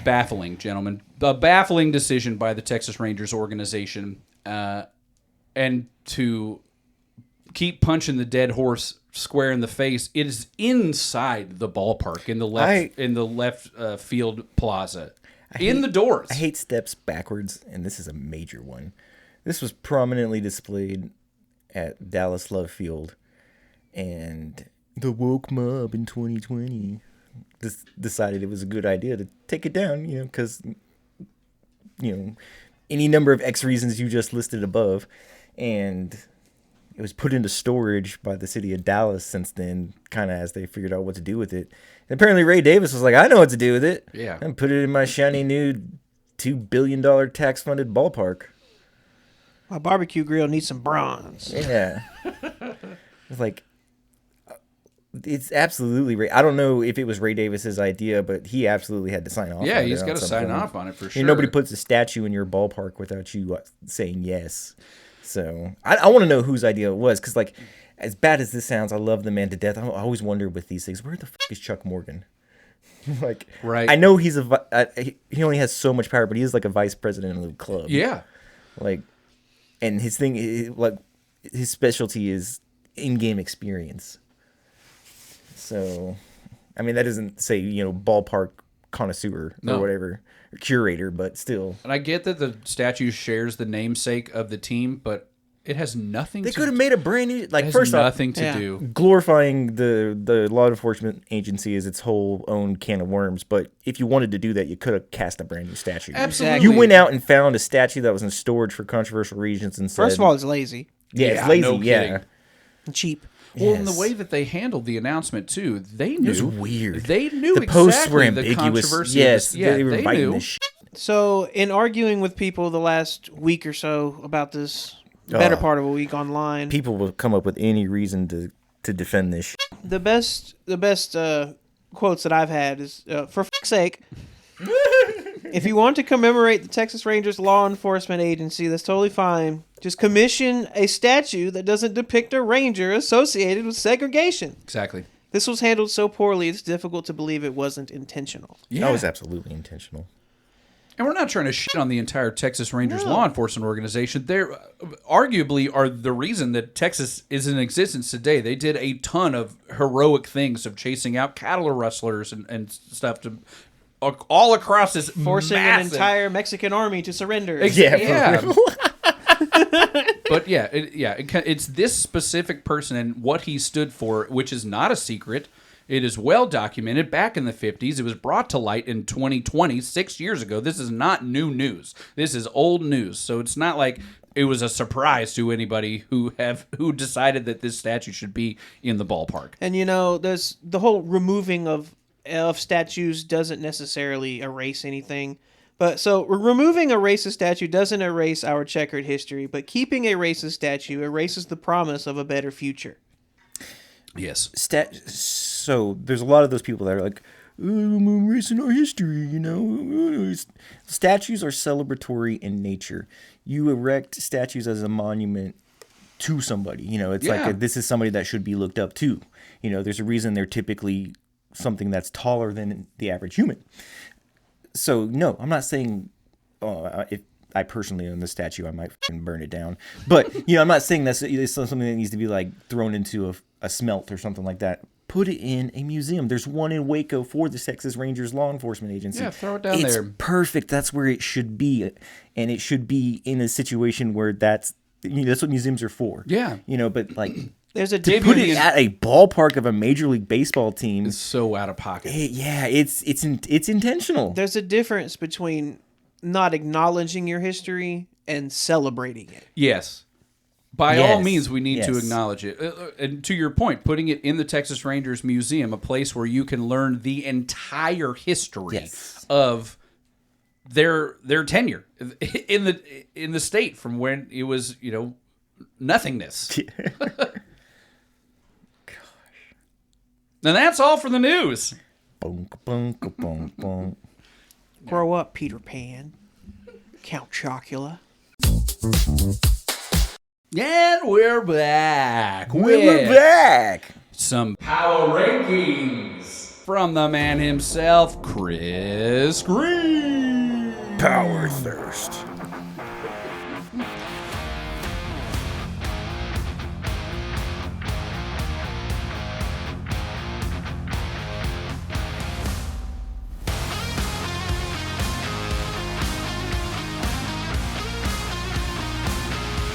Baffling, gentlemen. A baffling decision by the Texas Rangers organization. And to keep punching the dead horse square in the face, it is inside the ballpark in the left field plaza. In the doors. I hate steps backwards, and this is a major one. This was prominently displayed at Dallas Love Field, and the woke mob in 2020 decided it was a good idea to take it down, because, any number of X reasons you just listed above, and it was put into storage by the city of Dallas since then, kind of as they figured out what to do with it. And apparently Ray Davis was like, I know what to do with it. Yeah. And put it in my shiny new $2 billion tax-funded ballpark. My barbecue grill needs some bronze. Yeah. It's like, it's absolutely Ray. I don't know if it was Ray Davis's idea, but he absolutely had to sign off Yeah, on it. he's got to some sign point. off on it for sure. Nobody puts a statue in your ballpark without you saying yes. So I want to know whose idea it was, because as bad as this sounds, I love the man to death. I always wonder with these things, where the fuck is Chuck Morgan? Right. I know he's he only has so much power, but he is like a vice president of the club. Yeah. And his thing, his specialty is in-game experience. So, I mean, that doesn't say ballpark connoisseur or whatever, or curator, but still. And I get that the statue shares the namesake of the team, but it has nothing They to could have made a brand new, it has first off, nothing to Yeah. do. glorifying the law enforcement agency as its whole own can of worms. But if you wanted to do that, you could have cast a brand new statue. Absolutely. You went out and found a statue that was in storage for controversial reasons and said, First of all, it's lazy yeah, Yeah, it's lazy, no yeah. kidding. and cheap. Well, in the Yes. way that they handled the announcement too, they knew. It was weird. They knew The posts exactly were the ambiguous. controversy. Yes, yeah, they were they biting knew. this shit. So, in arguing with people the last week or so about this, better part of a week online, People will come up with any reason to defend this shit. the best quotes that I've had is, for fuck's sake, If you want to commemorate the Texas Rangers Law Enforcement Agency, that's totally fine. Just commission a statue that doesn't depict a ranger associated with segregation. Exactly. This was handled so poorly, it's difficult to believe it wasn't intentional. Yeah. That was absolutely intentional. And we're not trying to shit on the entire Texas Rangers law enforcement organization. They're arguably are the reason that Texas is in existence today. They did a ton of heroic things of chasing out cattle rustlers and stuff to all across this Forcing an entire Mexican army to surrender. Yeah. But it's this specific person and what he stood for, which is not a secret. It is well documented back in the 50s. It was brought to light in 2020, 6 years ago. This is not new news. This is old news. So it's not like it was a surprise to anybody who decided that this statue should be in the ballpark. And there's the whole removing of statues doesn't necessarily erase anything. But so removing a racist statue doesn't erase our checkered history, but keeping a racist statue erases the promise of a better future. Yes. So there's a lot of those people that are like, I'm erasing our history, Statues are celebratory in nature. You erect statues as a monument to somebody. It's like this is somebody that should be looked up to. There's a reason they're typically something that's taller than the average human. So, no, I'm not saying if I personally own the statue, I might burn it down. But, I'm not saying that's something that needs to be like thrown into a smelt or something like that. Put it in a museum. There's one in Waco for the Texas Rangers Law Enforcement Agency. Yeah, throw it down there. It's perfect. That's where it should be. And it should be in a situation where that's what museums are for. Yeah. But like... There's a to put it at a ballpark of a Major League Baseball team. It's so out of pocket. It's intentional. There's a difference between not acknowledging your history and celebrating it. Yes. By all means, we need to acknowledge it. And to your point, putting it in the Texas Rangers Museum, a place where you can learn the entire history of their tenure in the state from when it was, nothingness. And that's all for the news. Grow up, Peter Pan. Count Chocula. And we're back. We're back. Some power rankings from the man himself, Chris Green. Power thirst.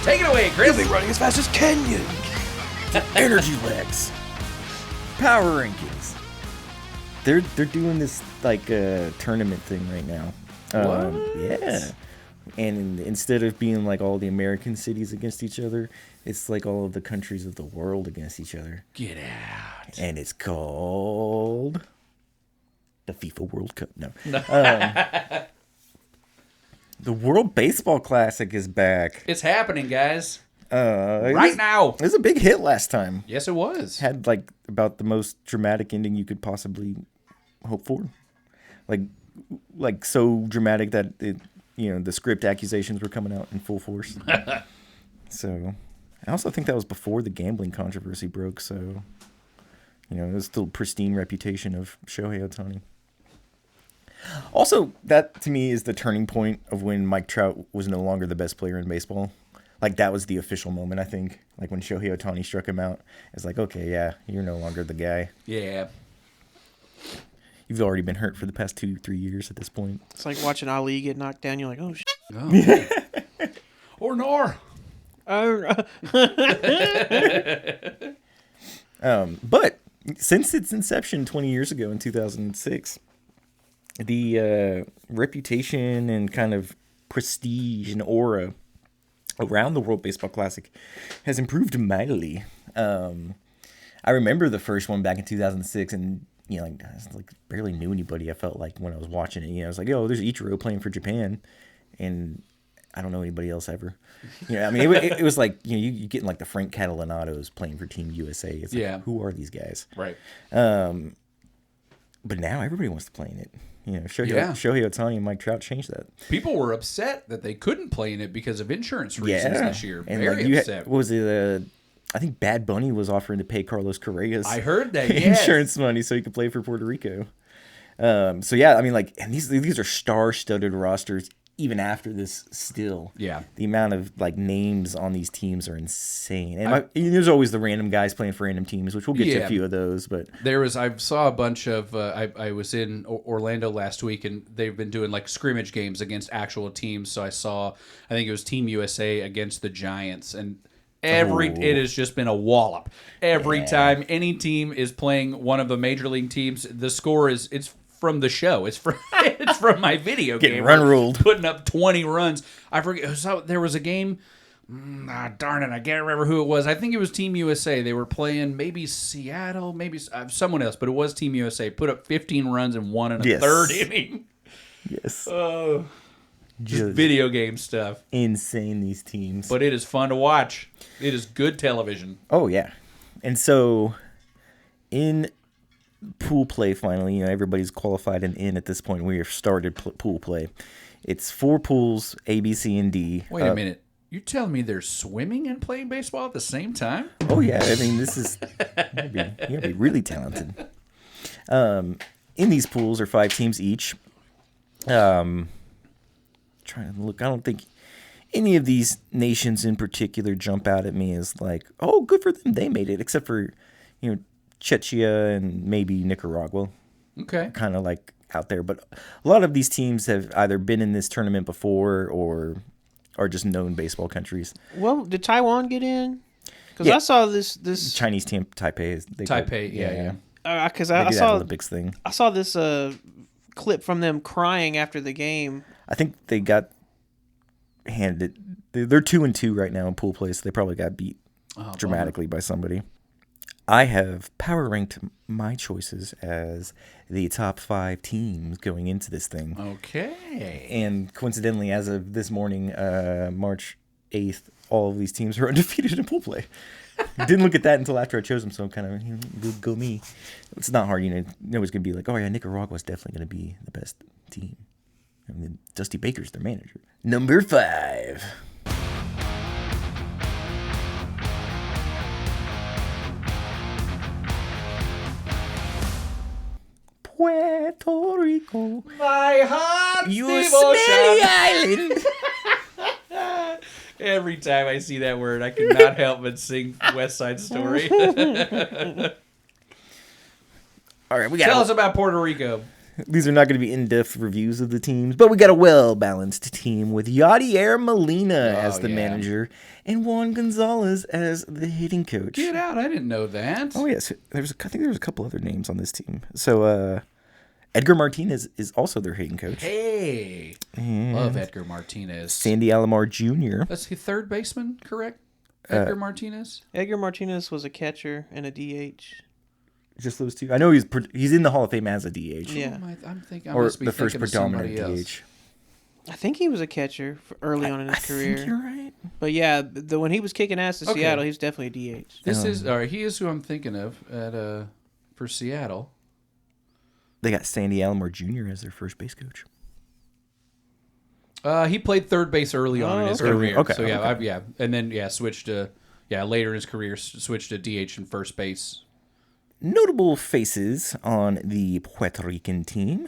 Take it away, Chris. You'll be running as fast as Kenyon. Energy legs. Power rankings. They're doing this like tournament thing right now. Yeah. And instead of being like all the American cities against each other, it's like all of the countries of the world against each other. Get out. And it's called the FIFA World Cup. No. The World Baseball Classic is back. It's happening, guys. Right now. It was a big hit last time. Yes, it was. Had like about the most dramatic ending you could possibly hope for. Like so dramatic that it, the script accusations were coming out in full force. So, I also think that was before the gambling controversy broke. So, it was still pristine reputation of Shohei Ohtani. Also, that to me is the turning point of when Mike Trout was no longer the best player in baseball. Like, that was the official moment, I think. Like, when Shohei Ohtani struck him out, it's like, okay, yeah, you're no longer the guy. Yeah. You've already been hurt for the past 2-3 years at this point. It's like watching Ali get knocked down. You're like, oh, shit. Oh. Or nor. But since its inception 20 years ago in 2006, the reputation and kind of prestige and aura around the World Baseball Classic has improved mightily. I remember the first one back in 2006, and I barely knew anybody. I felt like when I was watching it, I was like, "Oh, there's Ichiro playing for Japan," and I don't know anybody else ever. It was like you getting like the Frank Catalanados playing for Team USA. It's like, who are these guys? Right. But now everybody wants to play in it. Yeah. Shohei Ohtani and Mike Trout changed that. People were upset that they couldn't play in it because of insurance reasons this year. And Very upset. What was it? I think Bad Bunny was offering to pay Carlos Correa's I heard that, yes. insurance money so he could play for Puerto Rico. So yeah, I mean, like, and these are star-studded rosters. Even after this, still, Yeah. the amount of like names on these teams are insane. And there's always the random guys playing for random teams, which we'll get to a few of those. But I saw a bunch of. I was in Orlando last week, and they've been doing like scrimmage games against actual teams. So I think it was Team USA against the Giants, and it has just been a wallop every time any team is playing one of the major league teams. The score it's from the show. It's from from my video game. Getting run ruled. Putting up 20 runs. I forget. So there was a game. Darn it, I can't remember who it was. I think it was Team USA. They were playing maybe Seattle, maybe someone else, but it was Team USA. Put up 15 runs and won in a third inning. Yes. Oh, just video game stuff. Insane, these teams. But it is fun to watch. It is good television. Oh, yeah. And so in pool play, finally, everybody's qualified and in at this point. We have started pool play. It's 4 pools, A, B, C, and D. Wait a minute. You're telling me they're swimming and playing baseball at the same time? Oh, yeah. I mean, this is... you gotta be really talented. In these pools are 5 teams each. Trying to look. I don't think any of these nations in particular jump out at me as like, oh, good for them. They made it. Except for, Czechia and maybe Nicaragua. Okay. Kind of like out there. But a lot of these teams have either been in this tournament before or are just known baseball countries. Well, did Taiwan get in? Because I saw this Chinese team, Taipei. Taipei, yeah. Because I saw Olympics thing. I saw this clip from them crying after the game. I think they got handed it. They're 2-2 right now in pool play, so they probably got beat dramatically by somebody. I have power ranked my choices as the top 5 teams going into this thing. Okay. And coincidentally, as of this morning, March 8th, all of these teams are undefeated in pool play. Didn't look at that until after I chose them, so I'm kind of, go me. It's not hard, nobody's going to be like, oh yeah, Nicaragua's definitely going to be the best team. I mean, Dusty Baker's their manager. Number 5. Puerto Rico. My heart's You devotion. smelly island. Every time I see that word, I cannot help but sing West Side Story. All right, Tell us about Puerto Rico. These are not going to be in-depth reviews of the teams, but we got a well-balanced team with Yadier Molina as the manager and Juan Gonzalez as the hitting coach. Get out! I didn't know that. Oh yes, I think there was a couple other names on this team. So Edgar Martinez is also their hitting coach. Hey, love Edgar Martinez. Sandy Alomar Jr. That's the third baseman, correct? Edgar Martinez. Edgar Martinez was a catcher and a DH. Just those two. I know he's in the Hall of Fame as a DH. Yeah, I'm thinking. I or must be the first thinking of somebody predominant else. DH. I think he was a catcher early on in his career. I think you're right. But yeah, when he was kicking ass to Seattle, he was definitely a DH. He is who I'm thinking of for Seattle. They got Sandy Alomar Jr. as their first base coach. He played third base early on in his career. Okay, So and then switched to later in his career switched to DH and first base. Notable faces on the Puerto Rican team.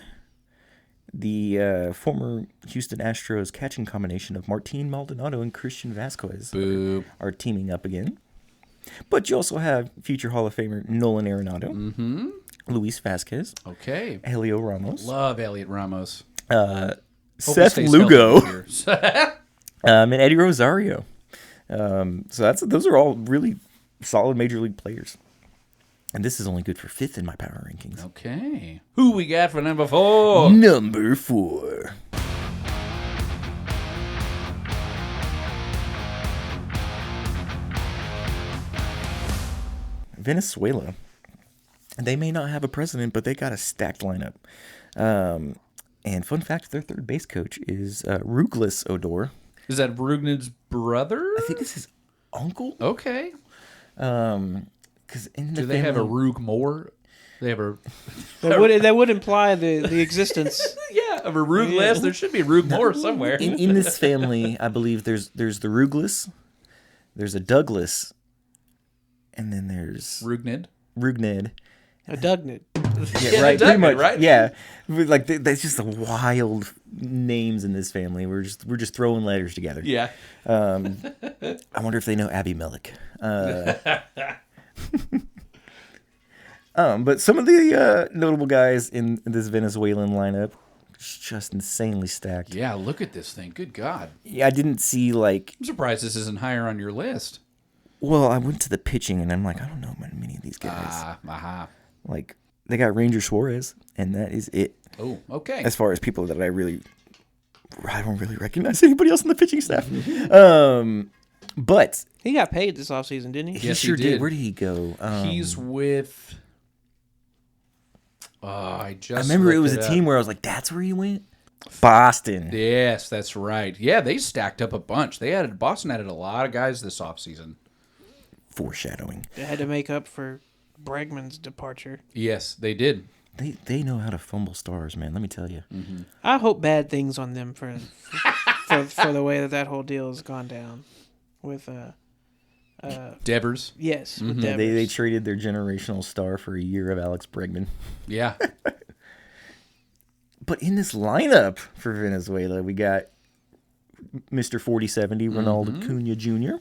The former Houston Astros catching combination of Martin Maldonado and Christian Vasquez are teaming up again. But you also have future Hall of Famer Nolan Arenado, Luis Vasquez, Helio Ramos. Love Elliot Ramos. Seth Lugo, and Eddie Rosario. So those are all really solid major league players. And this is only good for 5th in my power rankings. Okay. Who we got for number 4? Number 4. Venezuela. They may not have a president, but they got a stacked lineup. And fun fact, their third base coach is Ruglis Odor. Is that Rugnid's brother? I think it's his uncle. Okay. Do Do they have a Rug Moore? They have a That would imply the existence. of a Rug less. There should be a Rug more somewhere. In this family, I believe there's the Rugless, there's a Douglas, and then there's Rugnid. Rugned. A Dugnid. Yeah, right. Pretty much, right? Yeah, like that's just the wild names in this family. We're just throwing letters together. Yeah. I wonder if they know Abby Mellick. But some of the notable guys in this Venezuelan lineup, just insanely stacked. Yeah, look at this thing. Good God. Yeah, I didn't see like. I'm surprised this isn't higher on your list. Well, I went to the pitching and I'm like, I don't know many of these guys. Like they got Ranger Suarez, and that is it. Oh, okay. As far as people that I don't really recognize anybody else in the pitching staff. But He got paid this offseason, didn't he? he Yes, sure he did. did. Where did he go? He's with. I remember it was a team where I was like, that's where he went? Boston. Yes, that's right. Yeah, they stacked up a bunch. Boston added a lot of guys this offseason. Foreshadowing. They had to make up for Bregman's departure. Yes, they did. They know how to fumble stars, man. Let me tell you. Mm-hmm. I hope bad things on them for the way that whole deal has gone down with Devers. yes, with Yeah, they Devers. traded their generational star for a year of Alex Bregman. Yeah. But in this lineup for Venezuela, we got Mr. 4070 Ronaldo Cunha Jr.,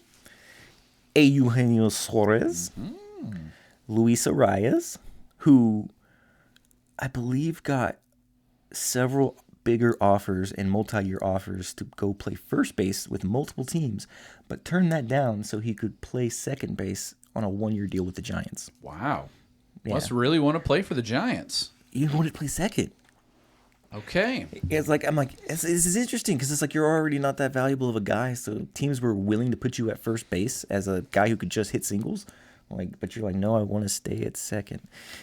Eugenio Suarez, Luis Arias, who I believe got several bigger offers and multi-year offers to go play first base with multiple teams, but turned that down so he could play second base on a one-year deal with the Giants. Wow. Yeah. Must really want to play for the Giants. He wanted to play second. Okay. It's like this is interesting because it's like you're already not that valuable of a guy, so teams were willing to put you at first base as a guy who could just hit singles. But you're like, no, I want to stay at second.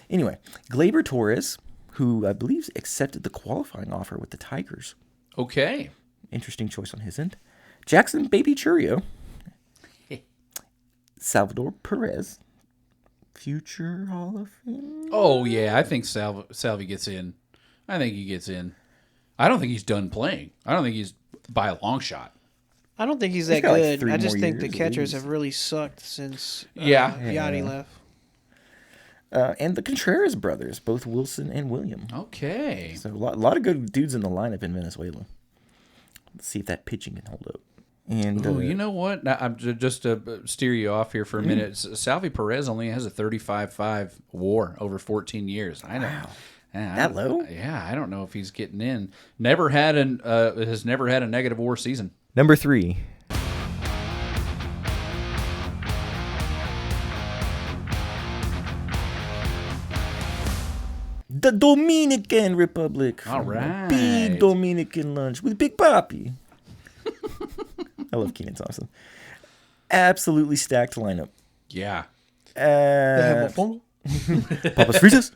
Anyway, Gleyber Torres, who I believe accepted the qualifying offer with the Tigers. Okay. Interesting choice on his end. Jackson Baby Churio, Salvador Perez, future Hall of Fame. Oh, yeah. I think Salvi gets in. I think he gets in. I don't think he's done playing. I don't think he's by a long shot. I don't think he's He's that got like good. 3 I just more think the years at catchers least. have really sucked since Yeah. left. And the Contreras brothers, both Wilson and William. Okay. So a lot of good dudes in the lineup in Venezuela. Let's see if that pitching can hold up. And Ooh, you know what? Now, I'm just to steer you off here for a minute. Salvi Perez only has a 35.5 WAR over 14 years. I know. Wow. Yeah, That low? Yeah, I don't know if he's getting in. Has never had a negative WAR season. number 3. The Dominican Republic. All from a right. Big Dominican lunch with Big Papi. I love Keenan Thompson. Absolutely stacked lineup. Yeah. Papas Fritas.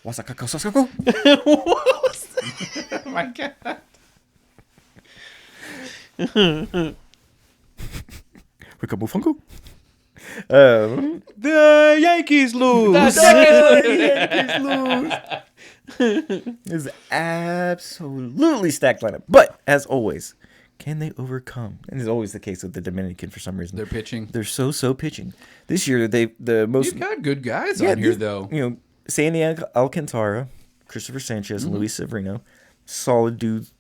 Wasakako Sasako. Oh my God. Ricardo Funko. The Yankees lose. This is absolutely stacked lineup. But as always, can they overcome? And it's always the case with the Dominican for some reason. They're pitching. They're so pitching. This year the most You've got good guys on here, these- though. You know, Sandy Alcantara, Christopher Sanchez, and Luis Severino, solid dudes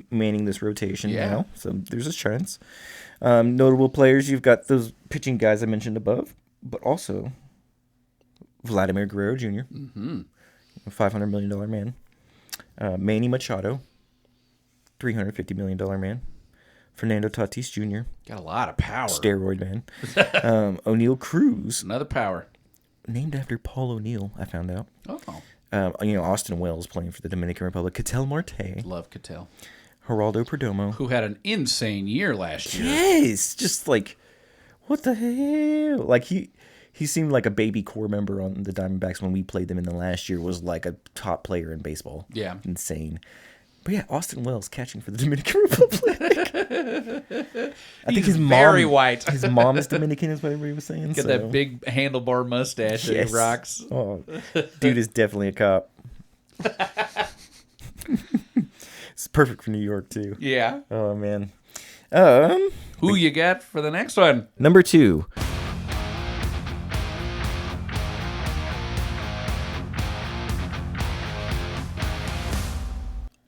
manning this rotation Yeah. now. So there's a chance. Notable players, you've got those pitching guys I mentioned above, but also Vladimir Guerrero Jr., $500 million man. Manny Machado, $350 million man. Fernando Tatis Jr., Got a lot of power. steroid man. O'Neal Cruz, Another power. named after Paul O'Neill, I found out. Oh, Austin Wells playing for the Dominican Republic. Ketel Marte, love Cattell, Geraldo Perdomo. who had an insane year last year. Yes, just like, what the hell? Like he seemed like a baby core member on the Diamondbacks when we played them in the last year. Was like a top player in baseball. Yeah. Insane. But yeah, Austin Wells catching for the Dominican Republic. I think his mom, very white. his mom is Dominican, is what everybody was saying. Got that big handlebar mustache that Yes. he rocks. Oh, dude is definitely a cop. It's perfect for New York too. Yeah. Oh man. Who you got for the next one? Number 2.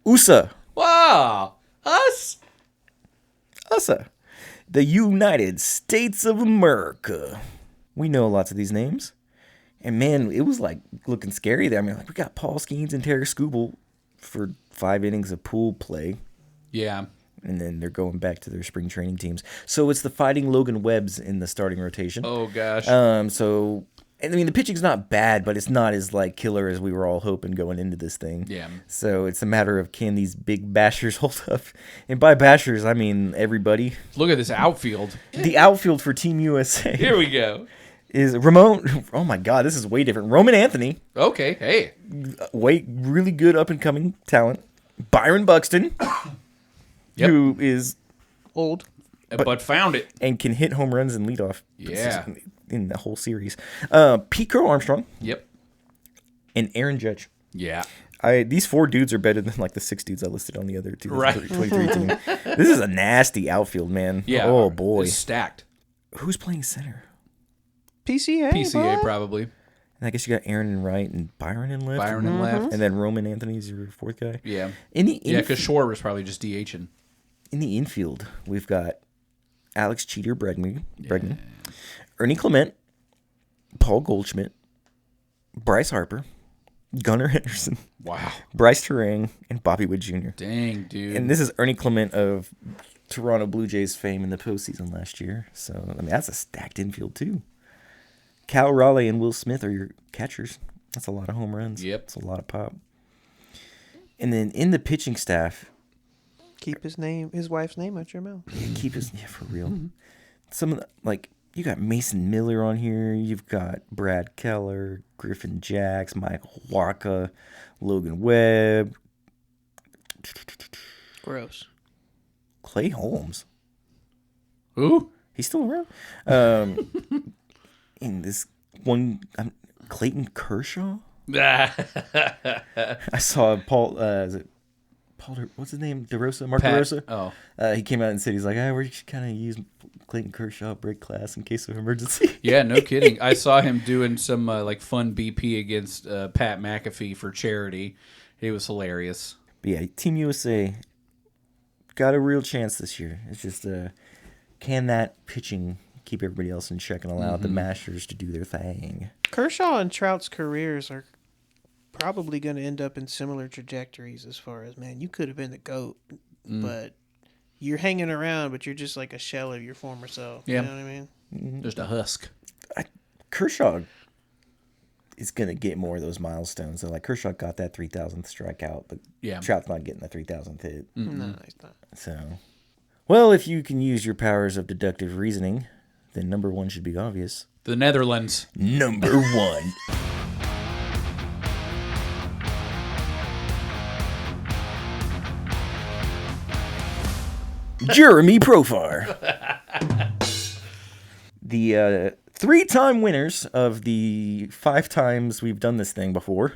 USA. Wow. Us? USA. The United States of America. We know lots of these names. And man, it was like looking scary there. I mean, like we got Paul Skeens and Terry Skubal for 5 innings of pool play. Yeah. And then they're going back to their spring training teams. So it's the Fighting Logan Webbs in the starting rotation. Oh, gosh. So, I mean, the pitching's not bad, but it's not as like killer as we were all hoping going into this thing. Yeah. So it's a matter of can these big bashers hold up? And by bashers, I mean everybody. Look at this outfield. The outfield for Team USA Here we go. is Ramon. Oh my God, this is way different. Roman Anthony, Okay. Hey. really good up and coming talent. Byron Buxton, Yep. who is Old. But found it. and can hit home runs and lead off. Yeah. In the whole series. Pete Crow Armstrong Yep. and Aaron Judge. Yeah. These 4 dudes are better than like the 6 dudes I listed on the other 2023 Right. team. This is a nasty outfield, man. Yeah. Oh boy. It's stacked. Who's playing center? PCA. PCA bro. probably. And I guess you got Aaron in right and Byron in left. Byron in left. And then Roman Anthony's your 4th guy. Yeah. In the Yeah, because Shore was probably just DHing. in the infield, we've got Alex Cheater Bregman, Ernie Clement, Paul Goldschmidt, Bryce Harper, Gunnar Henderson, Wow. Bryce Terang, and Bobby Wood Jr. Dang, dude. And this is Ernie Clement of Toronto Blue Jays fame in the postseason last year. So, I mean, that's a stacked infield, too. Cal Raleigh and Will Smith are your catchers. That's a lot of home runs. Yep. That's a lot of pop. And then in the pitching staff, Keep his wife's name out your mouth. keep his, yeah, for real. Some of the, like, you got Mason Miller on here. You've got Brad Keller, Griffin Jacks, Michael Waka, Logan Webb, Gross. Clay Holmes. Who? He's still around. In this one, Clayton Kershaw. I saw Paul. Is it Paul? What's his name? DeRosa. Mark Pat. DeRosa. Oh. He came out and said he's like, we should kind of use Clayton Kershaw break class in case of emergency. Yeah, no kidding. I saw him doing some like fun BP against Pat McAfee for charity. It was hilarious. But yeah, Team USA got a real chance this year. It's just can that pitching keep everybody else in check and allow the masters to do their thing? Kershaw and Trout's careers are probably going to end up in similar trajectories as far as, man, you could have been the GOAT, but you're hanging around, but you're just like a shell of your former self. Yeah. You know what I mean? Just a husk. Kershaw is going to get more of those milestones. So, like, Kershaw got that 3,000th strikeout, but Yeah. Trout's not getting the 3,000th hit. No, he's not. So, well, if you can use your powers of deductive reasoning, then number 1 should be obvious. The Netherlands. Number 1. Jeremy Profar. The 3-time winners of the 5 times we've done this thing before.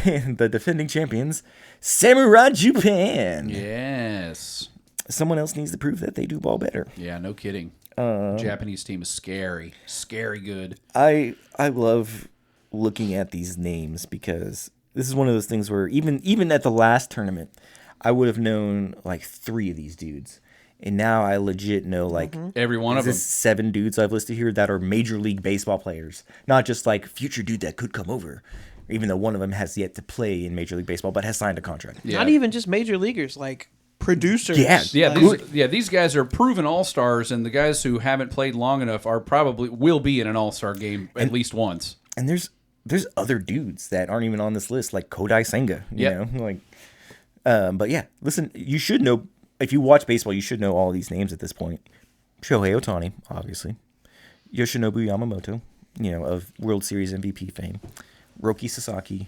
And the defending champions, Samurai Japan. Yes. Someone else needs to prove that they do ball better. Yeah, no kidding. Japanese team is scary. Scary good. I love looking at these names because this is one of those things where even at the last tournament, I would have known like 3 of these dudes. And now I legit know like Every one of them. 7 dudes I've listed here that are Major League Baseball players. Not just like future dude that could come over. Even though one of them has yet to play in Major League Baseball but has signed a contract. Yeah. Not even just major leaguers, like producers. Yeah. Yeah, these guys are proven all-stars, and the guys who haven't played long enough will be in an all-star game at least once. And there's other dudes that aren't even on this list, like Kodai Senga. You know, like, but yeah, listen, you should know if you watch baseball, you should know all these names at this point. Shohei Ohtani, obviously, Yoshinobu Yamamoto, of World Series MVP fame, Roki Sasaki,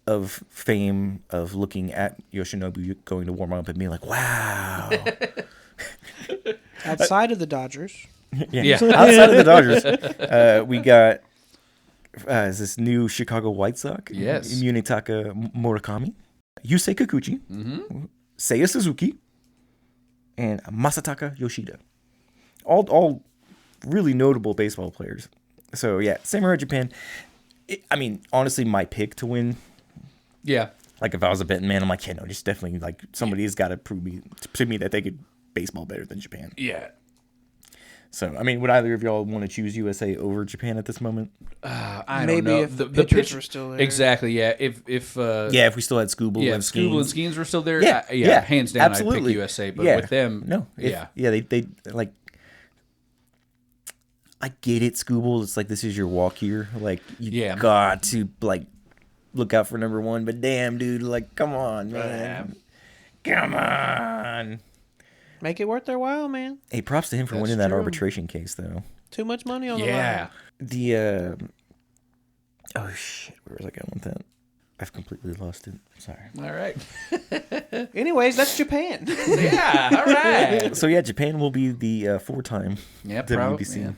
of fame of looking at Yoshinobu going to warm up and being like, wow. Outside of the Dodgers. Yeah. Outside of the Dodgers, we got is this new Chicago White Sox. Yes. Munetaka Murakami, Yusei Kikuchi, Seiya Suzuki, and Masataka Yoshida. All really notable baseball players. So, yeah, Samurai Japan. I mean, honestly, my pick to win. Yeah. Like, if I was a betting man, I'm like, yeah, no, just definitely, like, somebody's got to prove to me that they could baseball better than Japan. Yeah. So, I mean, would either of y'all want to choose USA over Japan at this moment? I Maybe don't know. if the pitchers were still there. Exactly, yeah. If If we still had Scooble yeah, and if Scooble and Skeens. Skeens were still there, Yeah, hands down, absolutely. I'd pick USA. But Yeah. with them, No. They like, I get it, Scooble. It's like, this is your walk here. Like, you got to, like, look out for number one. But damn, dude, like, come on, man. Come on. Make it worth their while, man. Hey, props to him for That's winning that true. arbitration case, though. Too much money on the yeah. line. The, oh, shit, where was I going with that? I've completely lost it. Sorry. All right. Anyways, that's Japan. Yeah, all right. So, yeah, Japan will be the four-time Yeah, WBC. yeah.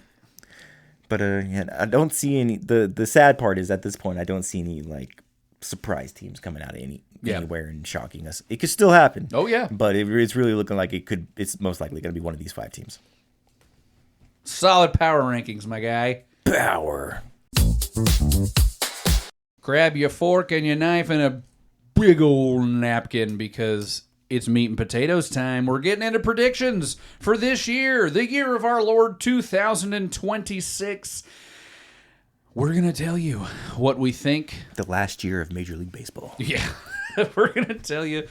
But, yeah, I don't see any... The sad part is, at this point, I don't see any, like, surprise teams coming out of anywhere and shocking us. It could still happen. Oh, yeah. But it's really looking like it's most likely going to be one of these 5 teams. Solid power rankings, my guy. Power. Grab your fork and your knife and a big old napkin because it's meat and potatoes time. We're getting into predictions for this year, the year of our Lord 2026. We're going to tell you what we think. The last year of Major League Baseball. Yeah. We're going to tell you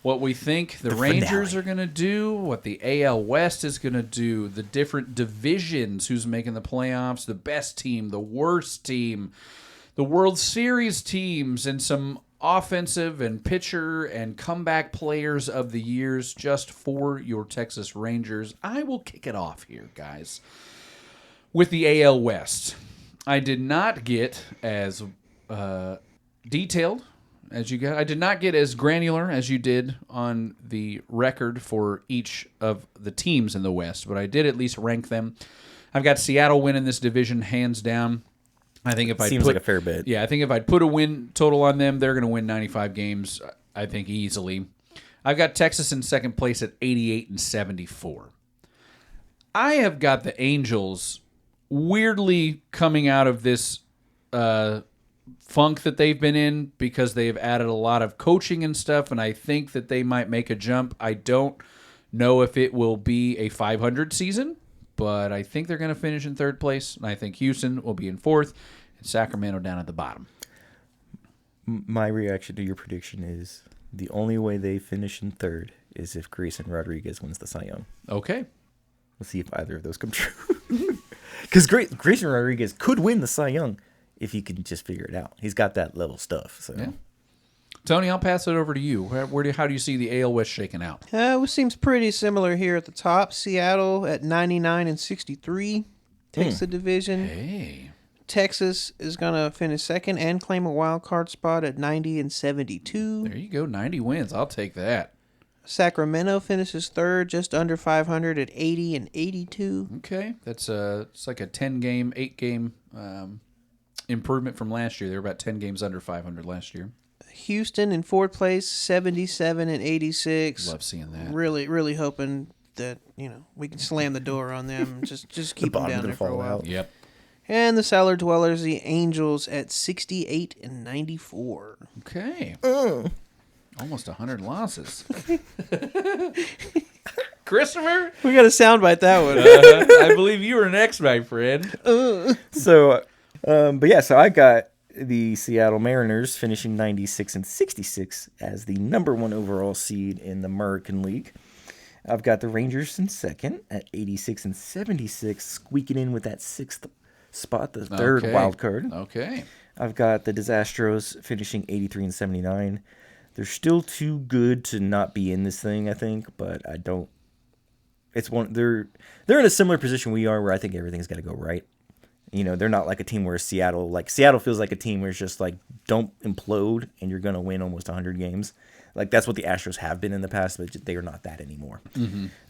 what we think the Rangers finale. are going to do, what the AL West is going to do, the different divisions, who's making the playoffs, the best team, the worst team, the World Series teams, and some offensive and pitcher and comeback players of the years just for your Texas Rangers. I will kick it off here, guys, with the AL West. I did not get as detailed as you got. I did not get as granular as you did on the record for each of the teams in the West, but I did at least rank them. I've got Seattle winning this division hands down. I think if I Seems like a fair bet. Yeah, I think if I'd put a win total on them, they're going to win 95 games, I think, easily. I've got Texas in second place at 88 and 74. I have got the Angels weirdly coming out of this funk that they've been in because they've added a lot of coaching and stuff, and I think that they might make a jump. I don't know if it will be a 500 season, but I think they're going to finish in third place, and I think Houston will be in fourth, and Sacramento down at the bottom. My reaction to your prediction is the only way they finish in third is if Grayson Rodriguez wins the Cy Young. Okay. We'll see if either of those come true. Because Grayson Rodriguez could win the Cy Young if he can just figure it out. He's got that level stuff. So. Yeah. Tony, I'll pass it over to you. How do you see the AL West shaking out? It seems pretty similar here at the top. Seattle at 99 and 63 takes the division. Hey. Texas is going to finish second and claim a wild card spot at 90 and 72. There you go. 90 wins. I'll take that. Sacramento finishes third, just under 500 at 80 and 82. Okay. That's it's like a 10-game, 8-game improvement from last year. They were about 10 games under 500 last year. Houston in fourth place, 77 and 86. Love seeing that. Really, really hoping that, we can slam the door on them. Just keep them down there for a while. Yep. And the Cellar Dwellers, the Angels at 68 and 94. Okay. Almost 100 losses. Christopher? We got to soundbite that one. I believe you were next, my friend. So, so I got the Seattle Mariners finishing 96 and 66 as the number 1 overall seed in the American League. I've got the Rangers in second at 86 and 76, squeaking in with that 6th spot, the third wild card. Okay. I've got the Disastros finishing 83 and 79. They're still too good to not be in this thing, I think, but I don't. It's one. They're in a similar position we are, where I think everything's got to go right, You know, they're not like a team where Seattle feels like a team where it's just like, don't implode and you're going to win almost 100 games. Like, that's what the Astros have been in the past, but they are not that anymore.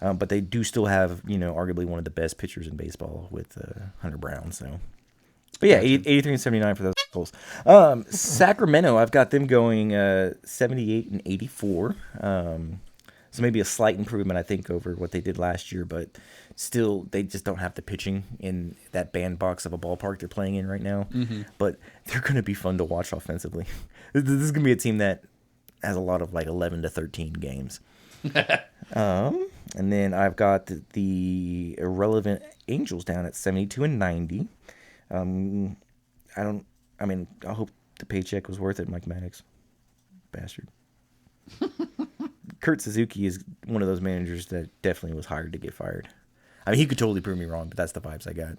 But they do still have, you know, arguably one of the best pitchers in baseball with Hunter Brown. So, but yeah, 83 and 79 for those goals. Sacramento, I've got them going 78 and 84. So maybe a slight improvement, I think, over what they did last year, but still, they just don't have the pitching in that bandbox of a ballpark they're playing in right now. But they're going to be fun to watch offensively. This is going to be a team that has a lot of like 11 to 13 games. And then I've got the irrelevant Angels down at 72 and 90. I hope the paycheck was worth it, Mike Maddox. Bastard. Kurt Suzuki is one of those managers that definitely was hired to get fired. I mean, he could totally prove me wrong, but that's the vibes I got.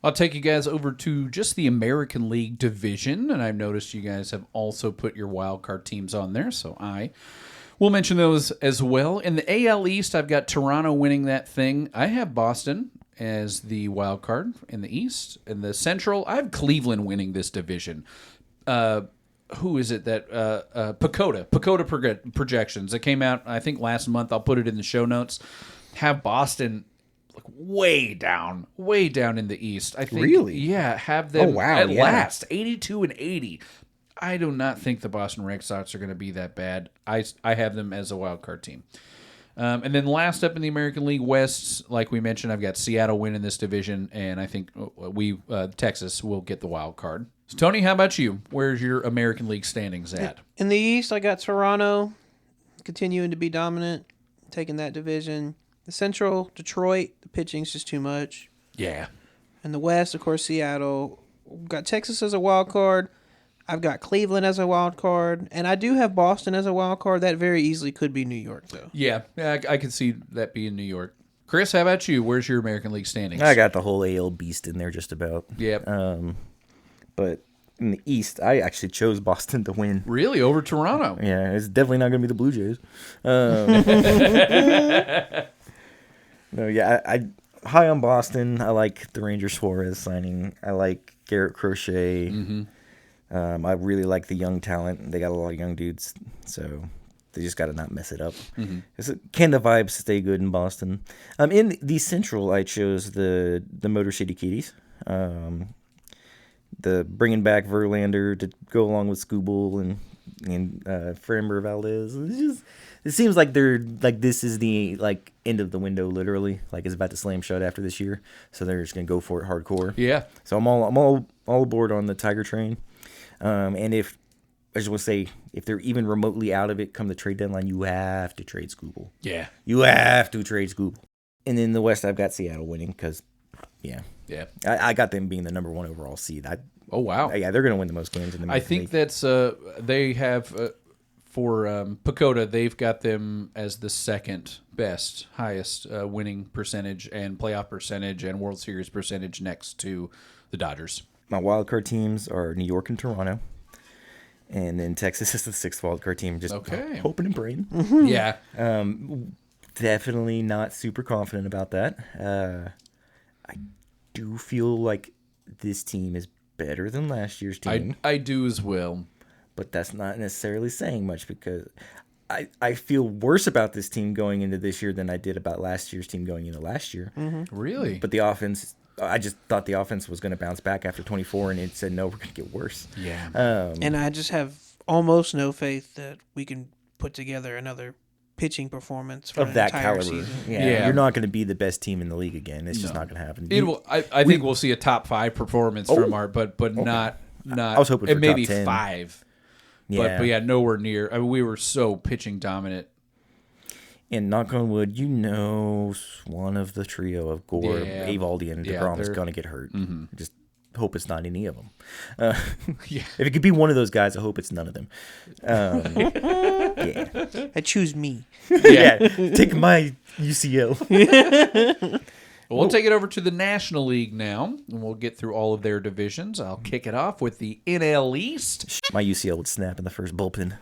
I'll take you guys over to just the American League division, and I've noticed you guys have also put your wild card teams on there, so I will mention those as well. In the AL East, I've got Toronto winning that thing. I have Boston as the wild card in the East. In the Central, I have Cleveland winning this division. Who is it that Pacoda projections that came out, I think, last month. I'll put it in the show notes. Have Boston like way down in the East. I think, really, yeah, have them at yeah. last 82 and 80. I do not think the Boston Red Sox are going to be that bad. I have them as a wild card team. And then last up in the American League West, like we mentioned, I've got Seattle winning this division, and I think Texas will get the wild card. So, Tony, how about you? Where's your American League standings at? In the East, I got Toronto continuing to be dominant, taking that division. The Central, Detroit, the pitching's just too much. Yeah. In the West, of course, Seattle. Got Texas as a wild card. I've got Cleveland as a wild card. And I do have Boston as a wild card. That very easily could be New York, though. Yeah, I could see that being New York. Chris, how about you? Where's your American League standings? I got the whole AL beast in there just about. Yep. But in the East, I actually chose Boston to win. Really? Over Toronto? Yeah, it's definitely not going to be the Blue Jays. No, yeah, I high on Boston. I like the Ranger Suarez signing. I like Garrett Crochet. I really like the young talent. They got a lot of young dudes, so they just got to not mess it up. Can the vibes stay good in Boston? In the Central, I chose the Motor City Kitties. The bringing back Verlander to go along with Skubal and Framber Valdez. It seems like they're like this is the like end of the window, literally. Like it's about to slam shut after this year, so they're just gonna go for it hardcore. Yeah. So I'm all aboard on the Tiger train. And if I just want to say, if they're even remotely out of it come the trade deadline, you have to trade Skubal. Yeah. You have to trade Skubal. And in the West, I've got Seattle winning because, yeah. I got them being the number one overall seed. Oh, wow. Yeah, they're going to win the most games in the I think league. that's they have for Pacoda, they've got them as the second best, highest winning percentage and playoff percentage and World Series percentage next to the Dodgers. My wild card teams are New York and Toronto. And then Texas is the sixth wild card team. Just hoping and praying. Yeah. Definitely not super confident about that. I do feel like this team is better than last year's team. I do as well. But that's not necessarily saying much because I feel worse about this team going into this year than I did about last year's team going into last year. Really? But the offense, I just thought the offense was going to bounce back after 24, and it said, no, we're going to get worse. Yeah. And I just have almost no faith that we can put together another pitching performance for of an that entire caliber. season. Yeah. You're not going to be the best team in the league again. It's just not going to happen. I think we'll see a top 5 performance from Art, but not. I was hoping for maybe top 10. 5. Yeah. But yeah, nowhere near. I mean, we were so pitching dominant. And knock on wood, one of the trio of Gore, Evaldi, and DeGrom is going to get hurt. Just hope it's not any of them. If it could be one of those guys, I hope it's none of them. I choose me. Take my UCL. Well, we'll take it over to the National League now, and we'll get through all of their divisions. I'll kick it off with the NL East. My UCL would snap in the first bullpen.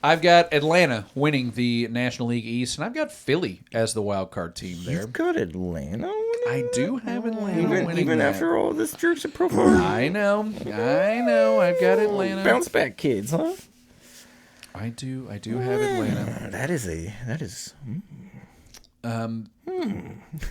I've got Atlanta winning the National League East, and I've got Philly as the wild card team there. You've got Atlanta winning? I do have Atlanta winning Even that. after all this jerks at Pro Farm. I know. I've got Atlanta. Bounce back kids, huh? I do have Atlanta. That is.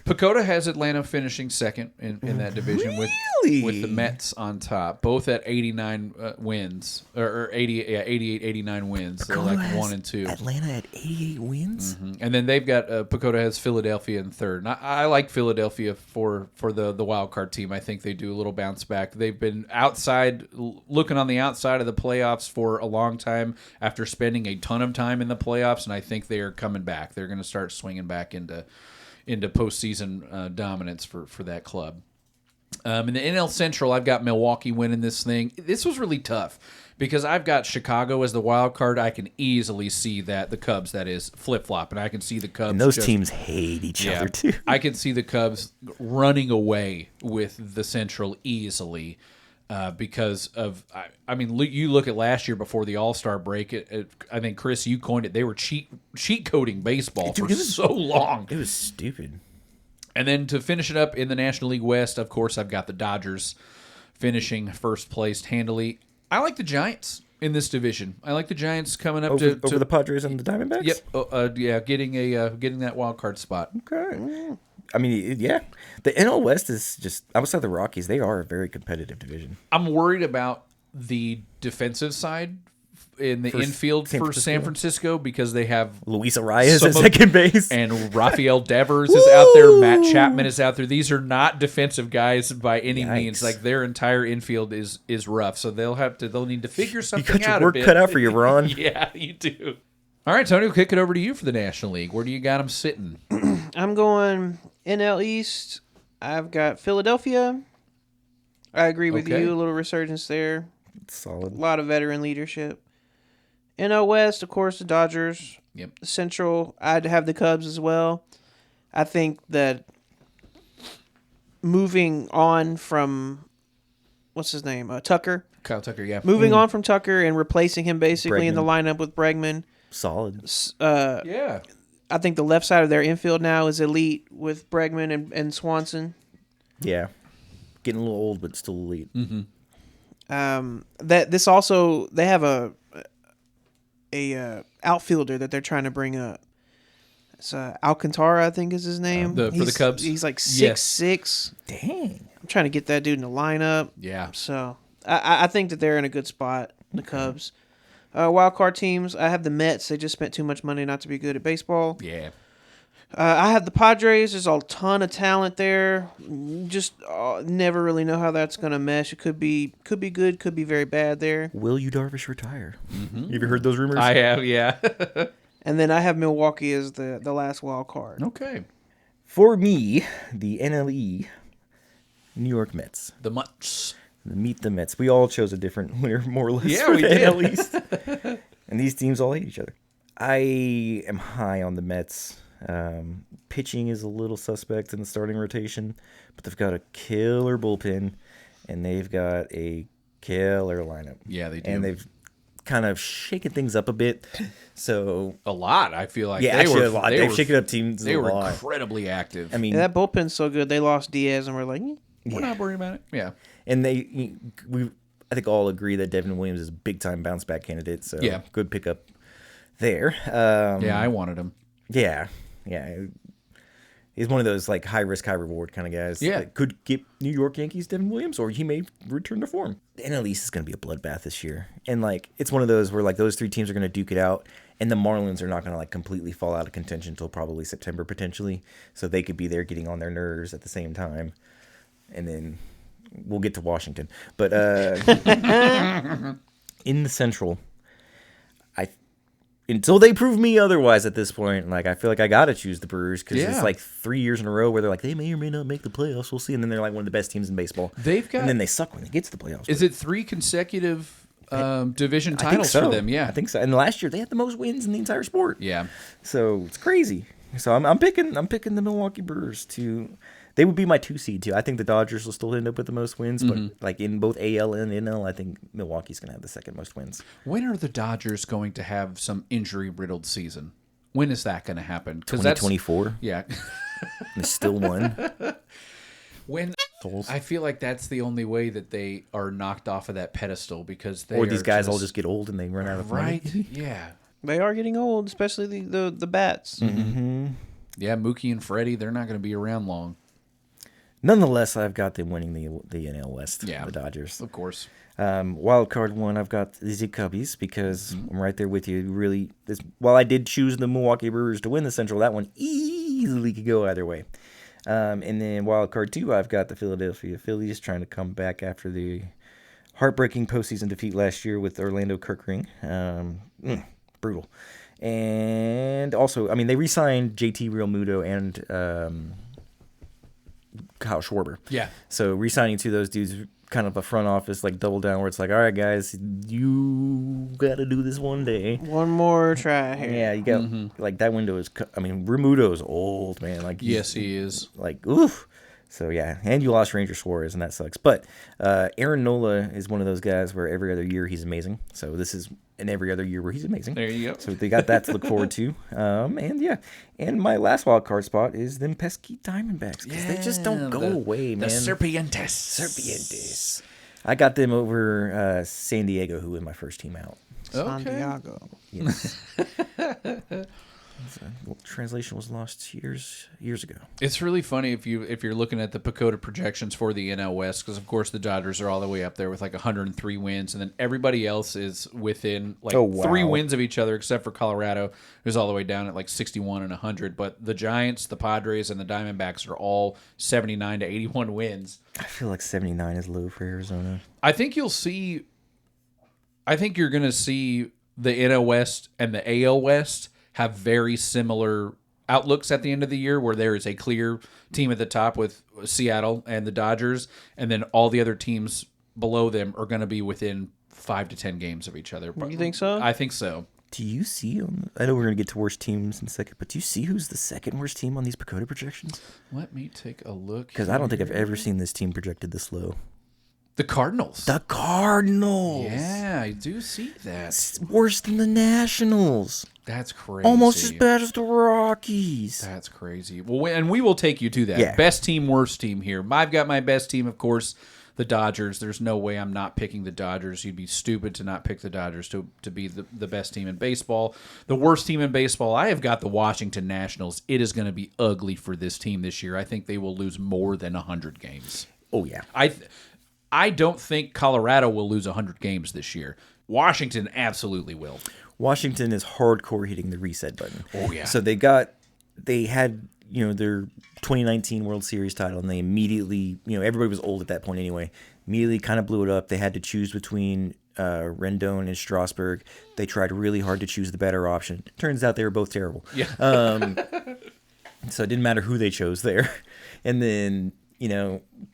Pacoda has Atlanta finishing second in that division Really? with the Mets on top, both at 89 wins or 88, 89 wins. They're like 1 and 2. Atlanta at 88 wins. And then they've got Pacoda has Philadelphia in third. And I like Philadelphia for the wild card team. I think they do a little bounce back. They've been looking on the outside of the playoffs for a long time after spending a ton of time in the playoffs, and I think they are coming back. They're going to start swinging back into postseason dominance for that club. In the NL Central, I've got Milwaukee winning this thing. This was really tough because I've got Chicago as the wild card. I can easily see that the Cubs, that is, flip-flop, and I can see the Cubs. And those teams hate each other, too. I can see the Cubs running away with the Central easily. Because of, I mean, you look at last year before the All-Star break. I think, Chris, you coined it. They were cheat coding baseball for so long. It was stupid. And then to finish it up in the National League West, of course, I've got the Dodgers finishing first place handily. I like the Giants in this division. I like the Giants coming up over to the Padres and the Diamondbacks. Yep. Getting that wild card spot. Okay. I mean, yeah. The NL West is just, outside the Rockies, they are a very competitive division. I'm worried about the defensive side in the infield for San Francisco because they have Luis Arias at second base. And Rafael Devers is out there. Matt Chapman is out there. These are not defensive guys by any means. Like, their entire infield is rough. So they'll need to figure something out. You got your work cut out for you, Ron. Yeah, you do. All right, Tony, we'll kick it over to you for the National League. Where do you got them sitting? I'm going NL East. I've got Philadelphia. I agree with you. A little resurgence there. Solid. A lot of veteran leadership. NL West, of course, the Dodgers. Yep. Central, I'd have the Cubs as well. I think that moving on from, what's his name? Tucker. Kyle Tucker, yeah. Moving on from Tucker and replacing him basically in the lineup with Bregman. Solid. Yeah. I think the left side of their infield now is elite with Bregman and Swanson. Yeah. Getting a little old, but still elite. Mm-hmm. They have a outfielder that they're trying to bring up. It's Alcantara, I think is his name. For the Cubs? He's like 6'6". Dang. I'm trying to get that dude in the lineup. Yeah. So I think that they're in a good spot, the Cubs. Wild card teams, I have the Mets. They just spent too much money not to be good at baseball. Yeah. I have the Padres. There's a ton of talent there. Just never really know how that's going to mesh. It could be good, could be very bad there. Will you Darvish retire? Mm-hmm. Have you heard those rumors? I have, yeah. And then I have Milwaukee as the last wild card. Okay. For me, the NLE, New York Mets. The Mets. Meet the Mets. We all chose a different winner, more or less, Yeah, for we the did. NL East. And these teams all hate each other. I am high on the Mets. Pitching is a little suspect in the starting rotation, but they've got a killer bullpen, and they've got a killer lineup. Yeah, they do. And they've kind of shaken things up a bit. So a lot, I feel like. yeah, actually a lot. They've shaken up teams They a were lot. incredibly active. I mean, Yeah, that bullpen's so good. They lost Diaz, and we're like, we're not worried about it. Yeah. and I think all agree that Devin Williams is a big time bounce back candidate. So Yeah. good pickup there. Yeah, I wanted him. Yeah. He's one of those like high risk, high reward kind of guys. Yeah. That could get New York Yankees Devin Williams, or he may return to form. The NL East is going to be a bloodbath this year. And like, it's one of those where like those three teams are going to duke it out, and the Marlins are not going to like completely fall out of contention until probably September potentially. So they could be there getting on their nerves at the same time. And then we'll get to Washington. But in the Central, until they prove me otherwise at this point, like I feel like I gotta choose the Brewers because it's like 3 years in a row where they're like they may or may not make the playoffs. We'll see, and then they're like one of the best teams in baseball. They've got, and then they suck when they get to the playoffs. Is it 3 consecutive division I think titles so. for them? Yeah, I think so. And last year they had the most wins in the entire sport. Yeah, so it's crazy. So I'm picking the Milwaukee Brewers to. They would be my 2 seed too. I think the Dodgers will still end up with the most wins, but like in both AL and NL, I think Milwaukee's going to have the second most wins. When are the Dodgers going to have some injury-riddled season? When is that going to happen? 2024. Yeah. And they still won. When I feel like that's the only way that they are knocked off of that pedestal because they Or these are guys all just get old and they run out of right. money. Yeah. They are getting old, especially the bats. Yeah, Mookie and Freddie, they're not going to be around long. Nonetheless, I've got them winning the NL West. Yeah, the Dodgers. Of course. Wild card one, I've got the Cubbies because I'm right there with you. Really, while I did choose the Milwaukee Brewers to win the Central, that one easily could go either way. And then wild card two, I've got the Philadelphia Phillies trying to come back after the heartbreaking postseason defeat last year with Orlando Kirkring. Brutal. And also, I mean, they re-signed JT Realmuto and Kyle Schwarber. Yeah. So re-signing two of those dudes, kind of a front office, like double down, where it's like, all right, guys, you got to do this one day. One more try here. Yeah, you got, like, that window is, I mean, Realmuto's old, man. Like, Yes, he is. Like, oof. So, yeah, and you lost Ranger Suarez, and that sucks. But Aaron Nola is one of those guys where every other year he's amazing. So this is in every other year where he's amazing. There you go. So they got that to look forward to. And, yeah, and my last wild card spot is them pesky Diamondbacks because they just don't go away, man. The Serpientes. Serpientes. I got them over San Diego, who was my first team out. Santiago. Yes. Translation was lost years ago. It's really funny if you're looking at the Pacoda projections for the NL West because of course the Dodgers are all the way up there with like 103 wins, and then everybody else is within like 3 wins of each other except for Colorado, who's all the way down at like 61 and 100. But the Giants, the Padres, and the Diamondbacks are all 79 to 81 wins. I feel like 79 is low for Arizona. I think you're going to see the NL West and the AL West have very similar outlooks at the end of the year where there is a clear team at the top with Seattle and the Dodgers, and then all the other teams below them are going to be within 5 to 10 games of each other. You think so? I think so. Do you see, I know we're going to get to worst teams in a second, but do you see who's the second worst team on these Pacoda projections? Let me take a look. Because I don't think I've ever seen this team projected this low. The Cardinals. The Cardinals. Yeah, I do see that. It's worse than the Nationals. That's crazy. Almost as bad as the Rockies. That's crazy. Well, and we will take you to that. Yeah. Best team, worst team here. I've got my best team, of course, the Dodgers. There's no way I'm not picking the Dodgers. You'd be stupid to not pick the Dodgers to be the best team in baseball. The worst team in baseball, I have got the Washington Nationals. It is going to be ugly for this team this year. I think they will lose more than 100 games. Oh, yeah. I don't think Colorado will lose 100 games this year. Washington absolutely will. Washington is hardcore hitting the reset button. Oh, yeah. So they had, their 2019 World Series title, and they immediately, everybody was old at that point anyway, immediately kind of blew it up. They had to choose between Rendon and Strasburg. They tried really hard to choose the better option. Turns out they were both terrible. Yeah. So it didn't matter who they chose there. And then,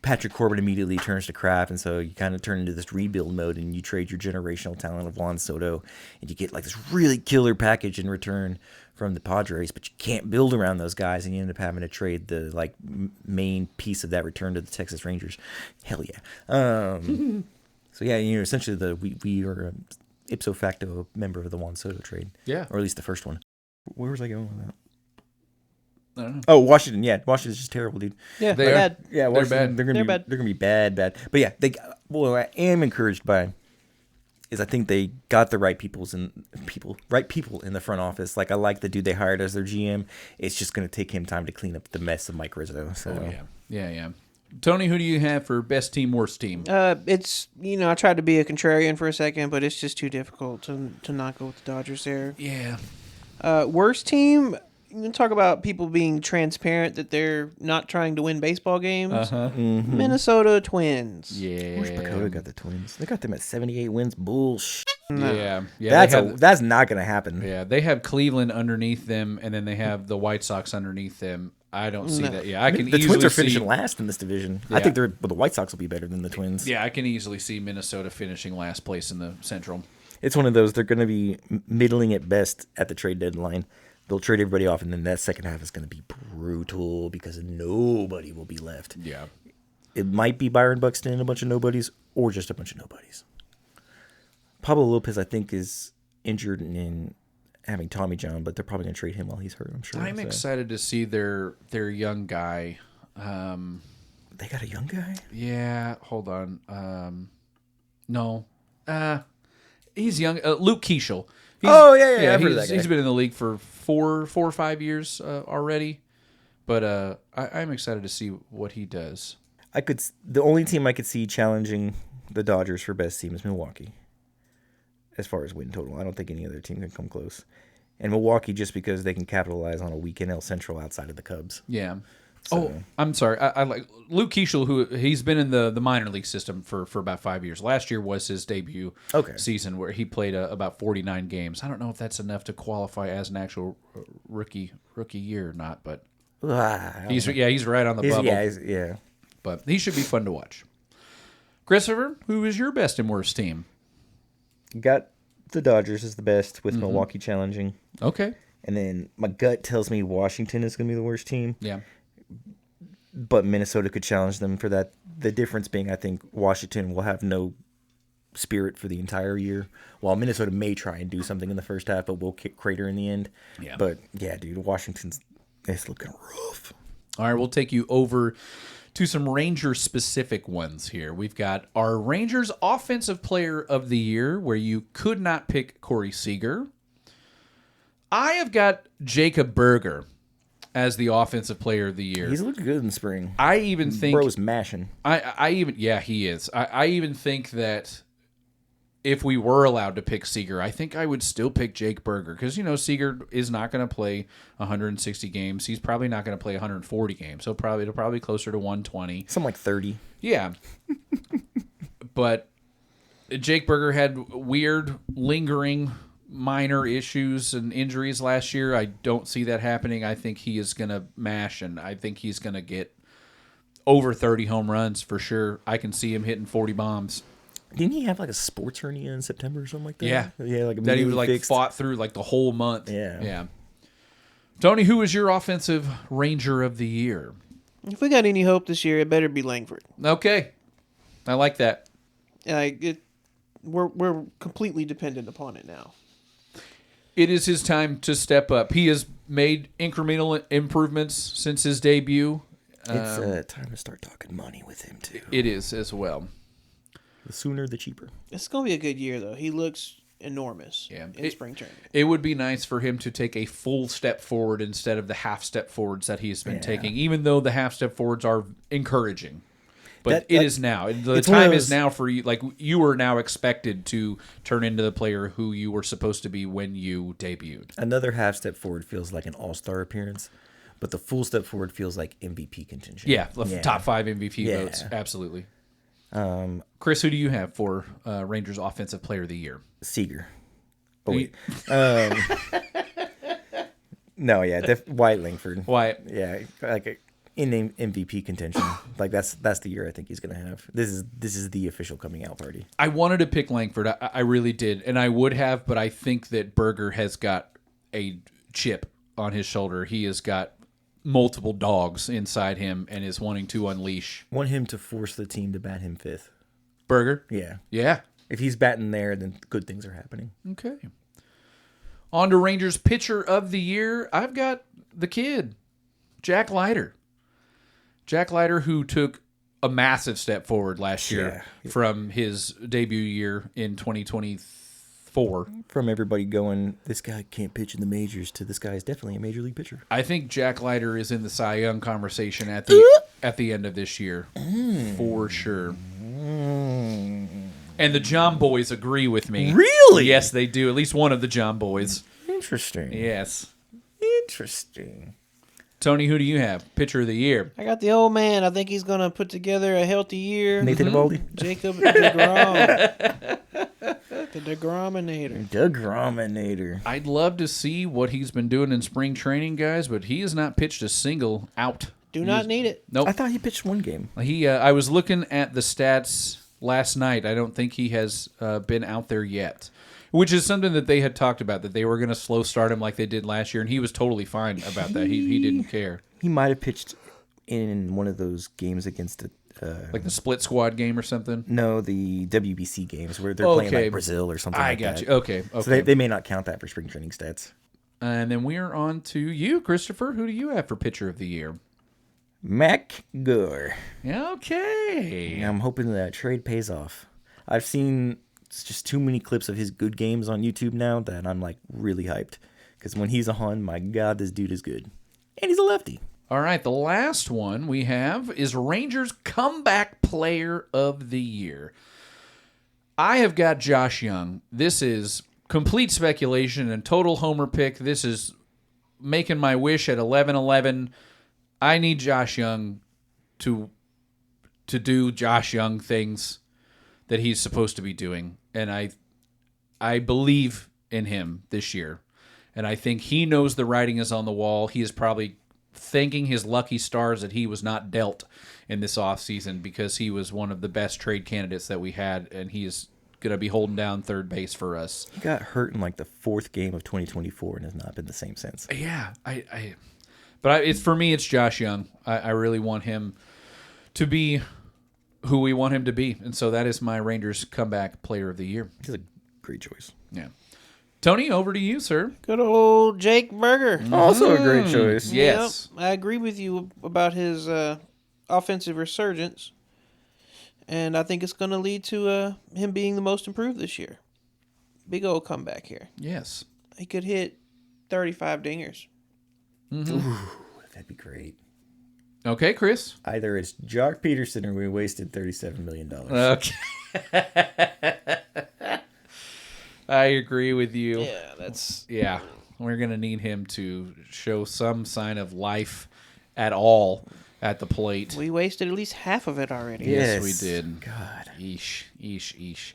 Patrick Corbin immediately turns to crap, and so you kind of turn into this rebuild mode, and you trade your generational talent of Juan Soto, and you get like this really killer package in return from the Padres, but you can't build around those guys, and you end up having to trade the main piece of that return to the Texas Rangers. Hell yeah. So yeah, essentially we are ipso facto a member of the Juan Soto trade. Yeah. Or at least the first one. Where was I going with that? I don't know. Oh, Washington. Yeah, Washington's just terrible, dude. Yeah, They are. bad. Yeah, They're bad. They're gonna be bad. But yeah, what I am encouraged by is I think they got the right people in the front office. Like I like the dude they hired as their GM. It's just gonna take him time to clean up the mess of Mike Rizzo. So Yeah. Tony, who do you have for best team, worst team? It's I tried to be a contrarian for a second, but it's just too difficult to not go with the Dodgers there. Yeah. Worst team. You can talk about people being transparent that they're not trying to win baseball games. Minnesota Twins. Yeah. Where's Pacoda got the Twins? They got them at 78 wins. Bullshit. Yeah. That's not gonna happen. Yeah, they have Cleveland underneath them, and then they have the White Sox underneath them. I don't see that. Yeah, I can The easily Twins are see, finishing last in this division. Yeah. I think the White Sox will be better than the Twins. Yeah, I can easily see Minnesota finishing last place in the Central. It's one of those. They're going to be middling at best at the trade deadline. They'll trade everybody off, and then that second half is going to be brutal because nobody will be left. Yeah. It might be Byron Buxton and a bunch of nobodies, or just a bunch of nobodies. Pablo Lopez, I think, is injured and having Tommy John, but they're probably going to trade him while he's hurt, I'm sure. I'm excited to see their young guy. They got a young guy? Yeah, hold on. No. He's young. Luke Keeschel. Yeah. I've heard of that guy. He's been in the league for four or 5 years already. But I'm excited to see what he does. The only team I could see challenging the Dodgers for best team is Milwaukee. As far as win total, I don't think any other team can come close. And Milwaukee, just because they can capitalize on a weak NL Central outside of the Cubs. Yeah. So. I'm sorry. I like Luke Keeschel, who he's been in the minor league system for about 5 years. Last year was his debut season where he played about 49 games. I don't know if that's enough to qualify as an actual rookie year or not, but he's right on the bubble. Yeah. But he should be fun to watch. Christopher, who is your best and worst team? Got the Dodgers as the best with Milwaukee challenging. Okay. And then my gut tells me Washington is going to be the worst team. Yeah. But Minnesota could challenge them for that. The difference being, I think Washington will have no spirit for the entire year, while Minnesota may try and do something in the first half, but will kick crater in the end. Yeah. But, yeah, dude, Washington's it's looking rough. All right, we'll take you over to some Ranger-specific ones here. We've got our Rangers Offensive Player of the Year, where you could not pick Corey Seager. I have got Jacob Berger as the Offensive Player of the Year. He's looking good in the spring. I even think... Bro's mashing. Yeah, he is. I even think that if we were allowed to pick Seager, I think I would still pick Jake Berger. Because, Seager is not going to play 160 games. He's probably not going to play 140 games. So it'll probably closer to 120. Something like 30. Yeah. But Jake Berger had weird, lingering, minor issues and injuries last year. I don't see that happening. I think he is going to mash, and I think he's going to get over 30 home runs for sure. I can see him hitting 40 bombs. Didn't he have like a sports hernia in September or something like that? Yeah. Like that he was like fixed. fought through like the whole month. Yeah. Tony, who is your Offensive Ranger of the Year? If we got any hope this year, it better be Langford. Okay. I like that. We're completely dependent upon it now. It is his time to step up. He has made incremental improvements since his debut. It's time to start talking money with him, too. It is as well. The sooner, the cheaper. It's going to be a good year, though. He looks enormous in spring training. It would be nice for him to take a full step forward instead of the half step forwards that he's been taking, even though the half step forwards are encouraging. But it is now. The time is now for you. Like, you are now expected to turn into the player who you were supposed to be when you debuted. Another half step forward feels like an all-star appearance, but the full step forward feels like MVP contention. Yeah, top 5 MVP votes. Absolutely. Chris, who do you have for Rangers Offensive Player of the Year? Seager. Oh, wait. No, Wyatt Langford. Wyatt. Yeah, like in MVP contention. Like that's the year I think he's gonna have. This is the official coming out party. I wanted to pick Langford. I really did, and I would have, but I think that Berger has got a chip on his shoulder. He has got multiple dogs inside him and is wanting to unleash. Want him to force the team to bat him fifth. Berger? Yeah. If he's batting there, then good things are happening. Okay. On to Rangers Pitcher of the Year. I've got the kid, Jack Leiter. Jack Leiter, who took a massive step forward last year from his debut year in 2024. From everybody going, this guy can't pitch in the majors, to this guy is definitely a major league pitcher. I think Jack Leiter is in the Cy Young conversation at the end of this year, for sure. And the John Boys agree with me. Really? Yes, they do. At least one of the John Boys. Interesting. Yes. Interesting. Tony, who do you have? Pitcher of the Year. I got the old man. I think he's going to put together a healthy year. Nathan Eovaldi? Jacob DeGrom. The DeGrominator. DeGrominator. I'd love to see what he's been doing in spring training, guys, but he has not pitched a single out. Do not need it. Nope. I thought he pitched one game. I was looking at the stats last night. I don't think he has been out there yet, which is something that they had talked about, that they were going to slow start him like they did last year, and he was totally fine about that. He didn't care. He might have pitched in one of those games against a Like the split squad game or something? no, the WBC games where they're playing like Brazil or something I like got that. you. Okay. So they may not count that for spring training stats. And then we are on to you, Christopher. Who do you have for pitcher of the year? Mac Gore. Okay. I'm hoping that trade pays off. I've seen just too many clips of his good games on YouTube now that I'm like really hyped. Because when he's on, my God, this dude is good. And he's a lefty. All right, the last one we have is Rangers Comeback Player of the Year. I have got Josh Young. This is complete speculation and total homer pick. This is making my wish at 11-11. I need Josh Young to do Josh Young things that he's supposed to be doing. And I believe in him this year. And I think he knows the writing is on the wall. He is probably thanking his lucky stars that he was not dealt in this offseason because he was one of the best trade candidates that we had, and he is going to be holding down third base for us. He got hurt in like the fourth game of 2024 and has not been the same since. Yeah, but it's for me, it's Josh Young. I really want him to be who we want him to be, and so that is my Rangers Comeback Player of the Year. He's a great choice. Yeah. Tony, over to you, sir. Good old Jake Berger. Also a great choice. Yes. Yep, I agree with you about his offensive resurgence. And I think it's going to lead to him being the most improved this year. Big old comeback here. Yes. He could hit 35 dingers. Ooh, that'd be great. Okay, Chris. Either it's Jock Peterson or we wasted $37 million. Okay. I agree with you. Yeah. We're going to need him to show some sign of life at all at the plate. We wasted at least half of it already. Yes, we did. God. Eesh.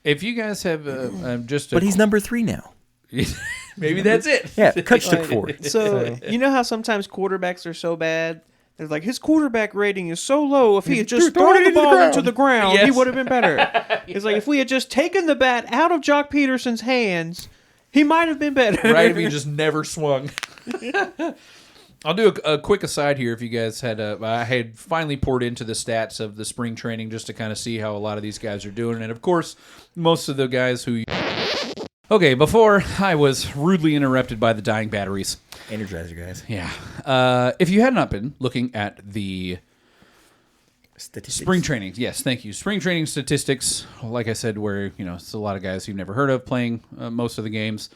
If you guys have But he's number 3 now. maybe that's it. Yeah, Kutch took 4. So, you know how sometimes quarterbacks are so bad? They're like, his quarterback rating is so low. If he had just thrown the ball into the ground, he Yes. would have been better. It's like, if we had just taken the bat out of Jock Peterson's hands, he might have been better. Right, if he just never swung. I'll do a quick aside here. If you guys I had finally poured into the stats of the spring training just to kind of see how a lot of these guys are doing. And of course, most of the guys who... Okay, before I was rudely interrupted by the dying batteries. Energizer, guys. Yeah. If you had not been looking at the Statistics. spring training, yes, thank you. Spring training statistics, like I said, where, it's a lot of guys you've never heard of playing most of the games.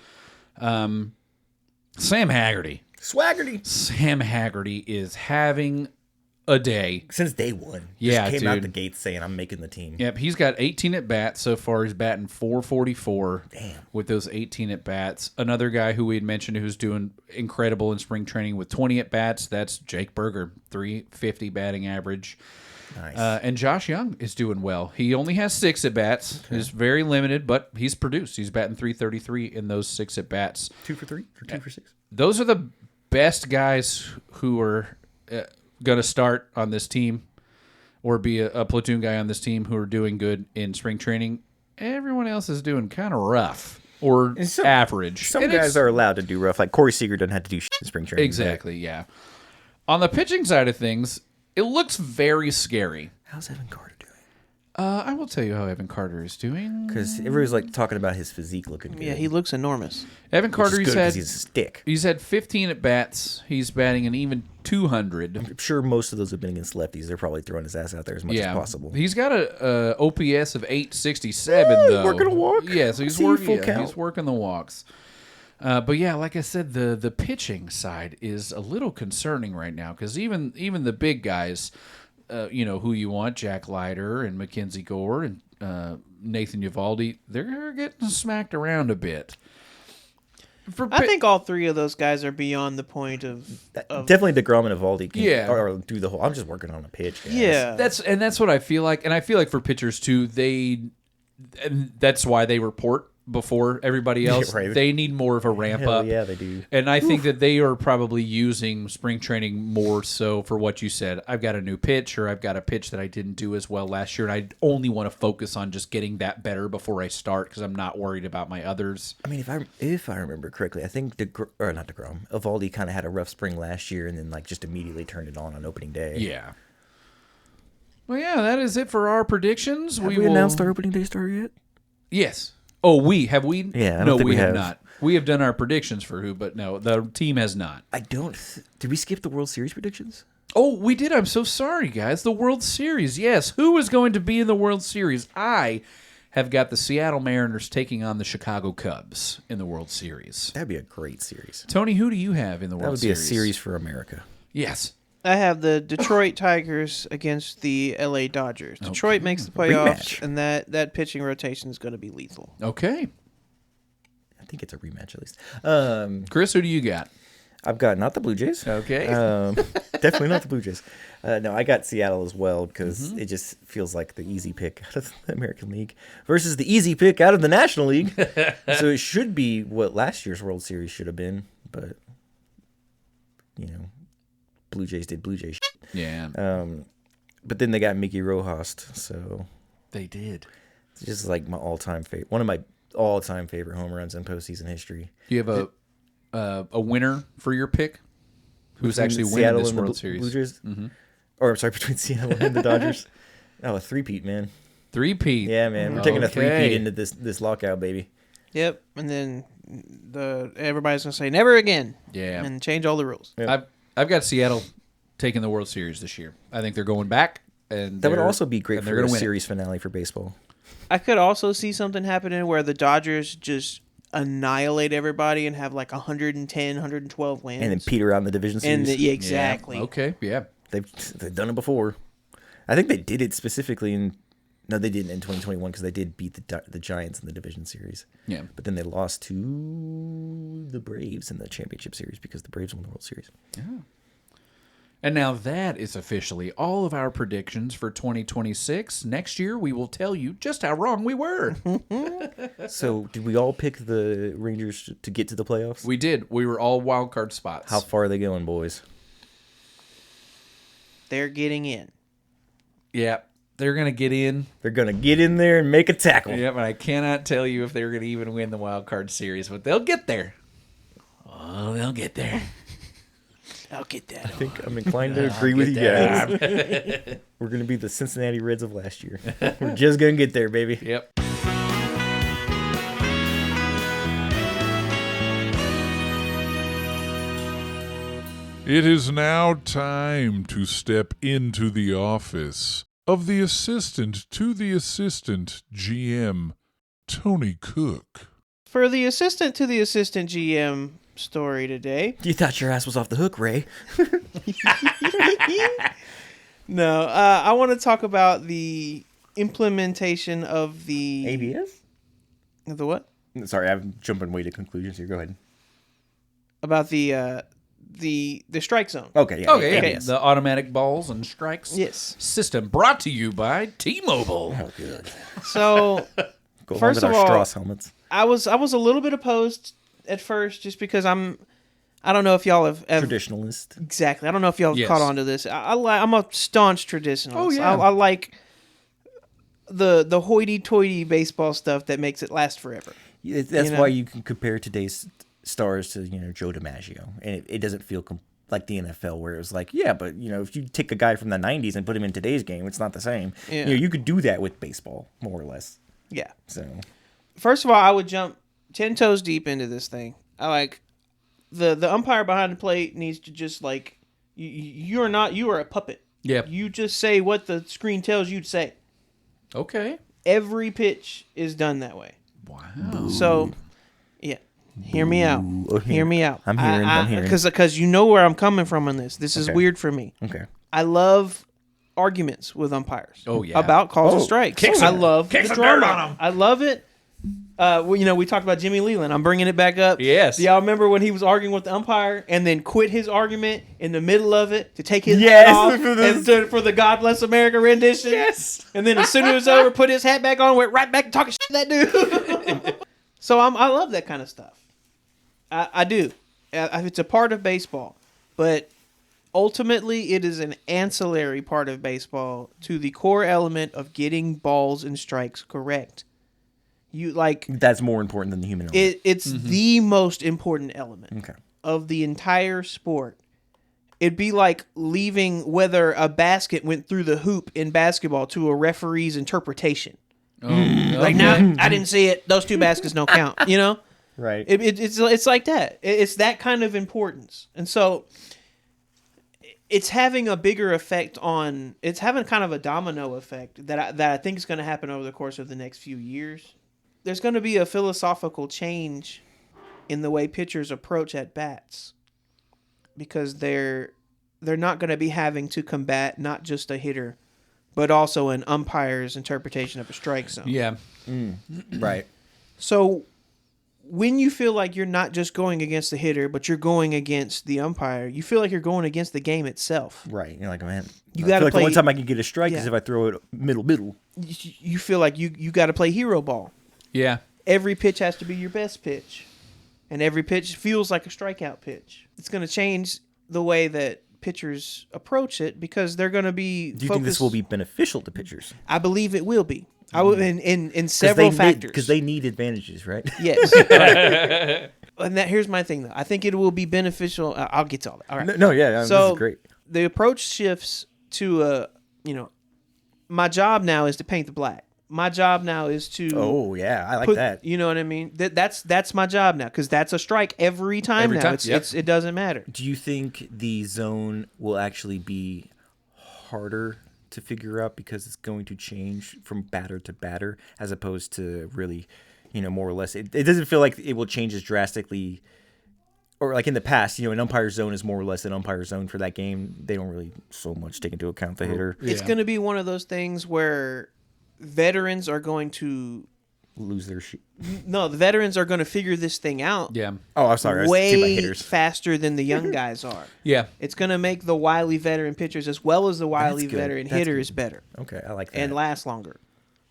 Sam Haggerty. Swaggerty. Sam Haggerty is having a day. Since day one. Yeah, Just came out dude. the gate saying, I'm making the team. Yep, he's got 18 at-bats so far. He's batting .444 Damn. with those 18 at-bats. Another guy who we had mentioned who's doing incredible in spring training with 20 at-bats, that's Jake Berger, .350 batting average. Nice. And Josh Young is doing well. He only has 6 at-bats. Okay. He's very limited, but he's produced. He's batting .333 in those 6 at-bats. 2 for 3 or 2 for 6? Those are the best guys who are going to start on this team or be a platoon guy on this team who are doing good in spring training. Everyone else is doing kind of rough or average. Some guys are allowed to do rough. Like Corey Seager doesn't have to do shit in spring training. Exactly, yeah. On the pitching side of things, it looks very scary. How's Evan Carter doing? I will tell you how Evan Carter is doing. Because everybody's like talking about his physique looking good. Yeah, he looks enormous. Evan Carter, he's a stick. He's had 15 at bats. He's batting an even 200. I'm sure most of those have been against lefties. They're probably throwing his ass out there as much as possible. He's got a OPS of 867 though. Working a walk. Yeah, so he's working the walks. But yeah, like I said, the pitching side is a little concerning right now because even the big guys. Who you want, Jack Leiter and Mackenzie Gore and Nathan Eovaldi, they're getting smacked around a bit. I think all three of those guys are beyond the point of definitely DeGrom and Eovaldi can or do the whole, I'm just working on a pitch, guys. Yeah. That's what I feel like. And I feel like for pitchers too, that's why they report before everybody else. Right. They need more of a ramp Hell up. yeah, they do. And I think that they are probably using spring training more so for what you said. I've got a new pitch, or I've got a pitch that I didn't do as well last year, and I only want to focus on just getting that better before I start because I'm not worried about my others. I mean, if I remember correctly, I think not DeGrom, Evaldi kind of had a rough spring last year, and then like just immediately turned it on opening day. Yeah. Well, yeah, that is it for our predictions. Have we announced our opening day start yet? Yes. Oh, have we? Yeah, I don't no, think we we have have. not. We have done our predictions for who, but no, the team has not. Did we skip the World Series predictions? Oh, we did. I'm so sorry, guys. The World Series. Yes. Who is going to be in the World Series? I have got the Seattle Mariners taking on the Chicago Cubs in the World Series. That'd be a great series. Tony, who do you have in the That World would be Series? a series for America. Yes. I have the Detroit Tigers against the LA Dodgers. Detroit makes the playoffs, Rematch. and that pitching rotation is going to be lethal. Okay. I think it's a rematch at least. Chris, who do you got? I've got not the Blue Jays. Okay. Definitely not the Blue Jays. No, I got Seattle as well because it just feels like the easy pick out of the American League versus the easy pick out of the National League. So it should be what last year's World Series should have been, but Blue Jays did Blue Jays shit. Yeah. But then they got Mickey Rojas, so They did. it's just like my all-time favorite, one of my all-time favorite home runs in postseason history. Do you have a winner for your pick? Who's Between actually winning Seattle this and the World Blue Series? Jays? Or I'm sorry, between Seattle and the Dodgers. Oh, a three-peat, man. Three-peat. Yeah, man. We're taking a Okay. three-peat into this lockout, baby. Yep, and then everybody's going to say never again. Yeah. And change all the rules. Yeah. I've got Seattle taking the World Series this year. I think they're going back, and That would they're- also be great and they're for a gonna win it. series finale for baseball. I could also see something happening where the Dodgers just annihilate everybody and have like 110, 112 wins. And then Peter out in the division series. Yeah, exactly. Yeah. Okay. Yeah. They've done it before. I think they did it specifically in... No, they didn't in 2021 because they did beat the Giants in the division series. Yeah. But then they lost to the Braves in the championship series because the Braves won the World Series. And now that is officially all of our predictions for 2026. Next year, we will tell you just how wrong we were. So, did we all pick the Rangers to get to the playoffs? We did. We were all wild card spots. How far are they going, boys? They're getting in. Yeah. They're going to get in. They're going to get in there and make a tackle. Yeah, but I cannot tell you if they're going to even win the wild card series, but they'll get there. Oh, they'll get there. I'll get that. I think I'm inclined to agree with you guys. We're going to be the Cincinnati Reds of last year. We're just going to get there, baby. Yep. It is now time to step into the office of the assistant to the assistant GM, Tony Cook. For the assistant to the assistant GM story today. You thought your ass was off the hook, Ray. No, I want to talk about the implementation of the... ABS? The what? Sorry, I'm jumping way to conclusions here. Go ahead. About the strike zone. Okay, yeah. Okay, yeah. ABS. The automatic balls and strikes Yes. system brought to you by T-Mobile. Oh, good. So, Go First along with of our all- Strauss helmets. I was a little bit opposed at first just because I don't know if y'all have Traditionalist. exactly. I don't know if y'all have Yes. caught on to this. I'm a staunch traditionalist. Oh, yeah. I like the hoity-toity baseball stuff that makes it last forever. That's know? why you can compare today's stars to Joe DiMaggio, and it doesn't feel like the NFL where it was like, yeah, but if you take a guy from the '90s and put him in today's game, it's not the same. Yeah. You could do that with baseball more or less. Yeah. So First of all, I would jump 10 toes deep into this thing. I like the umpire behind the plate needs to just like you are a puppet. Yep. You just say what the screen tells you to say. Okay. Every pitch is done that way. Wow. So, yeah. Hear me out. Hear me out. I'm hearing. Because you know where I'm coming from on this. This is Okay. weird for me. Okay. I love arguments with umpires. Oh, yeah. About calls and strikes. I love the drama. I love it. We talked about Jimmy Leland. I'm bringing it back up. Yes. Do y'all remember when he was arguing with the umpire and then quit his argument in the middle of it to take his Yes, hat off for this- and for the God Bless America rendition? Yes. And then as soon as it was over, put his hat back on, went right back to talking shit to that dude. So I love that kind of stuff. I do. It's a part of baseball, but ultimately it is an ancillary part of baseball to the core element of getting balls and strikes correct. That's more important than the human element. It's the most important element Okay. of the entire sport. It'd be like leaving whether a basket went through the hoop in basketball to a referee's interpretation. Like, now I didn't see it. Those two baskets don't count. You know, Right. It's like that. It's that kind of importance, and so it's having a bigger effect on. It's having kind of a domino effect that I think is going to happen over the course of the next few years. There's going to be a philosophical change in the way pitchers approach at bats, because they're not going to be having to combat not just a hitter, but also an umpire's interpretation of a strike zone. Yeah. Right. So when you feel like you're not just going against the hitter, but you're going against the umpire, you feel like you're going against the game itself. Right. You're like, man, You I gotta feel like play- the one time I can get a strike is Yeah. if I throw it middle. You feel like you got to play hero ball. Yeah. Every pitch has to be your best pitch, and every pitch feels like a strikeout pitch. It's going to change the way that pitchers approach it, because they're going to be Do you think this will be beneficial to pitchers? I believe it will be. I will in several factors. Because they need advantages, right? Yes. And here's my thing, though. I think it will be beneficial. I'll get to all that. All right. No, yeah, this So is great. the approach shifts to my job now is to paint the black. My job now is to Oh, yeah, I like put, that. you know what I mean? That's my job now, because that's a strike every time Every now. time, It doesn't matter. Do you think the zone will actually be harder to figure out because it's going to change from batter to batter as opposed to really, more or less? It doesn't feel like it will change as drastically. Or like in the past, an umpire zone is more or less an umpire zone for that game. They don't really so much take into account the hitter. It's Yeah. going to be one of those things where veterans are going to Lose their shit. the veterans are going to figure this thing out Yeah. Oh, I'm sorry. I was talking about way hitters. faster than the young guys are. Yeah. It's going to make the wily veteran pitchers as well as the wily good. veteran That's hitters better Okay, I like that. and last longer.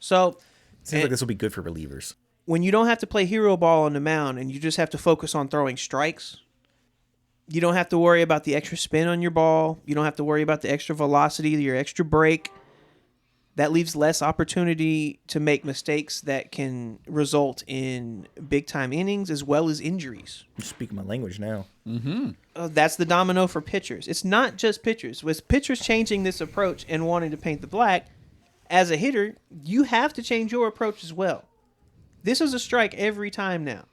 So Seems like this will be good for relievers. when you don't have to play hero ball on the mound and you just have to focus on throwing strikes, you don't have to worry about the extra spin on your ball. You don't have to worry about the extra velocity, your extra break. That leaves less opportunity to make mistakes that can result in big-time innings as well as injuries. I'm speaking my language now. That's the domino for pitchers. It's not just pitchers. With pitchers changing this approach and wanting to paint the black, as a hitter, you have to change your approach as well. This is a strike every time now.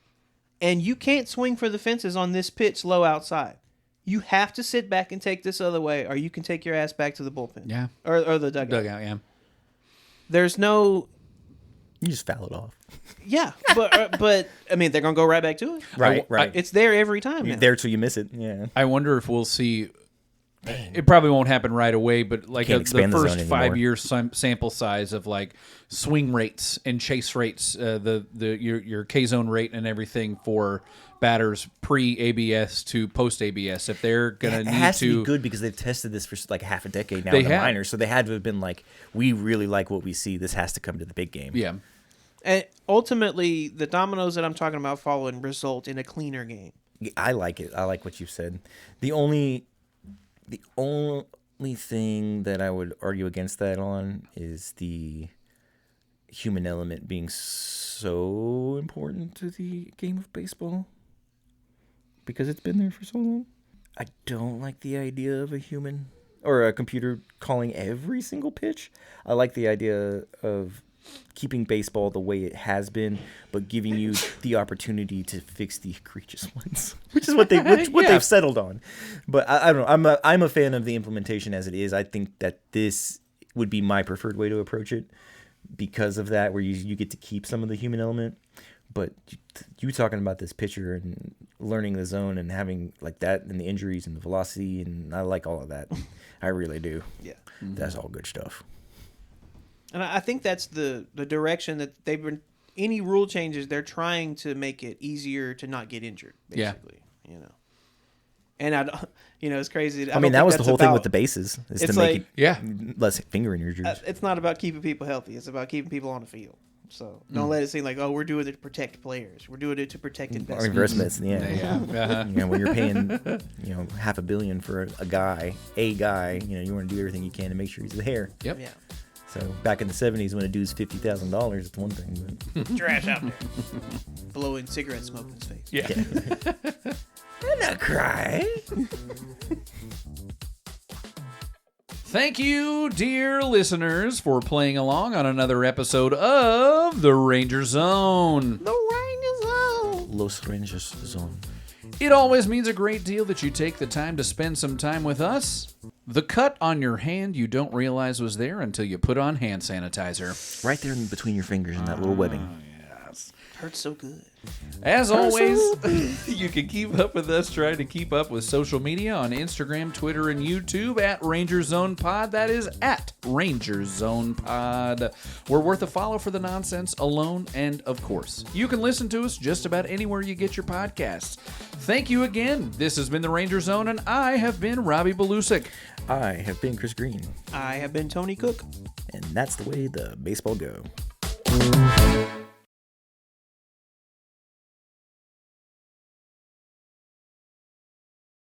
And you can't swing for the fences on this pitch low outside. You have to sit back and take this other way, or you can take your ass back to the bullpen. Yeah. Or the dugout. Dugout, yeah. There's no... You just foul it off. Yeah, but I mean, they're going to go right back to it. Right. It's there every time You're now. there till you miss it. Yeah. I wonder if we'll see. It probably won't happen right away, but like Can't the expand the first zone 5 anymore. years sample size of like swing rates and chase rates, your K zone rate and everything for batters pre ABS to post ABS. If they're gonna It need has to to be good because they've tested this for like half a decade now They in the have. minors, so they had to have been like, we really like what we see. This has to come to the big game. yeah, And ultimately, the dominoes that I'm talking about following result in a cleaner game. I like it. I like what you've said. The only thing that I would argue against that on is the human element being so important to the game of baseball because it's been there for so long. I don't like the idea of a human or a computer calling every single pitch. I like the idea of keeping baseball the way it has been, but giving you the opportunity to fix the egregious ones, which is what they've settled on. But I don't know. I'm a fan of the implementation as it is. I think that this would be my preferred way to approach it because of that, where you get to keep some of the human element. But you talking about this pitcher and learning the zone and having like that and the injuries and the velocity, and I like all of that. I really do. Yeah. That's all good stuff. And I think that's the direction that they've been. Any rule changes, they're trying to make it easier to not get injured. Basically, And I don't, it's crazy. I mean, that was the whole thing with the bases, is to It's make like- it yeah. less finger injuries. It's not about keeping people healthy. It's about keeping people on the field. So don't let it seem like, oh, we're doing it to protect players. We're doing it to protect Or investors. investments, yeah. Uh-huh. You know, when you're paying, $500 million for a guy, you want to do everything you can to make sure he's there. Yep. Yeah. So back in the 70s, when a dude's $50,000, it's one thing. But Trash out there. Blowing cigarette smoke in his face. Yeah. I'm not crying. Thank you, dear listeners, for playing along on another episode of The Ranger Zone. The Ranger Zone. Los Rangers Zone. It always means a great deal that you take the time to spend some time with us. The cut on your hand you don't realize was there until you put on hand sanitizer. Right there in between your fingers in that little webbing. Hurts so good. As always, you can keep up with us trying to keep up with social media on Instagram, Twitter, and YouTube at Ranger Zone Pod. That is at Ranger Zone Pod. We're worth a follow for the nonsense alone, and of course, you can listen to us just about anywhere you get your podcasts. Thank you again. This has been the Ranger Zone, and I have been Robbie Belusic. I have been Chris Green. I have been Tony Cook. And that's the way the baseball go.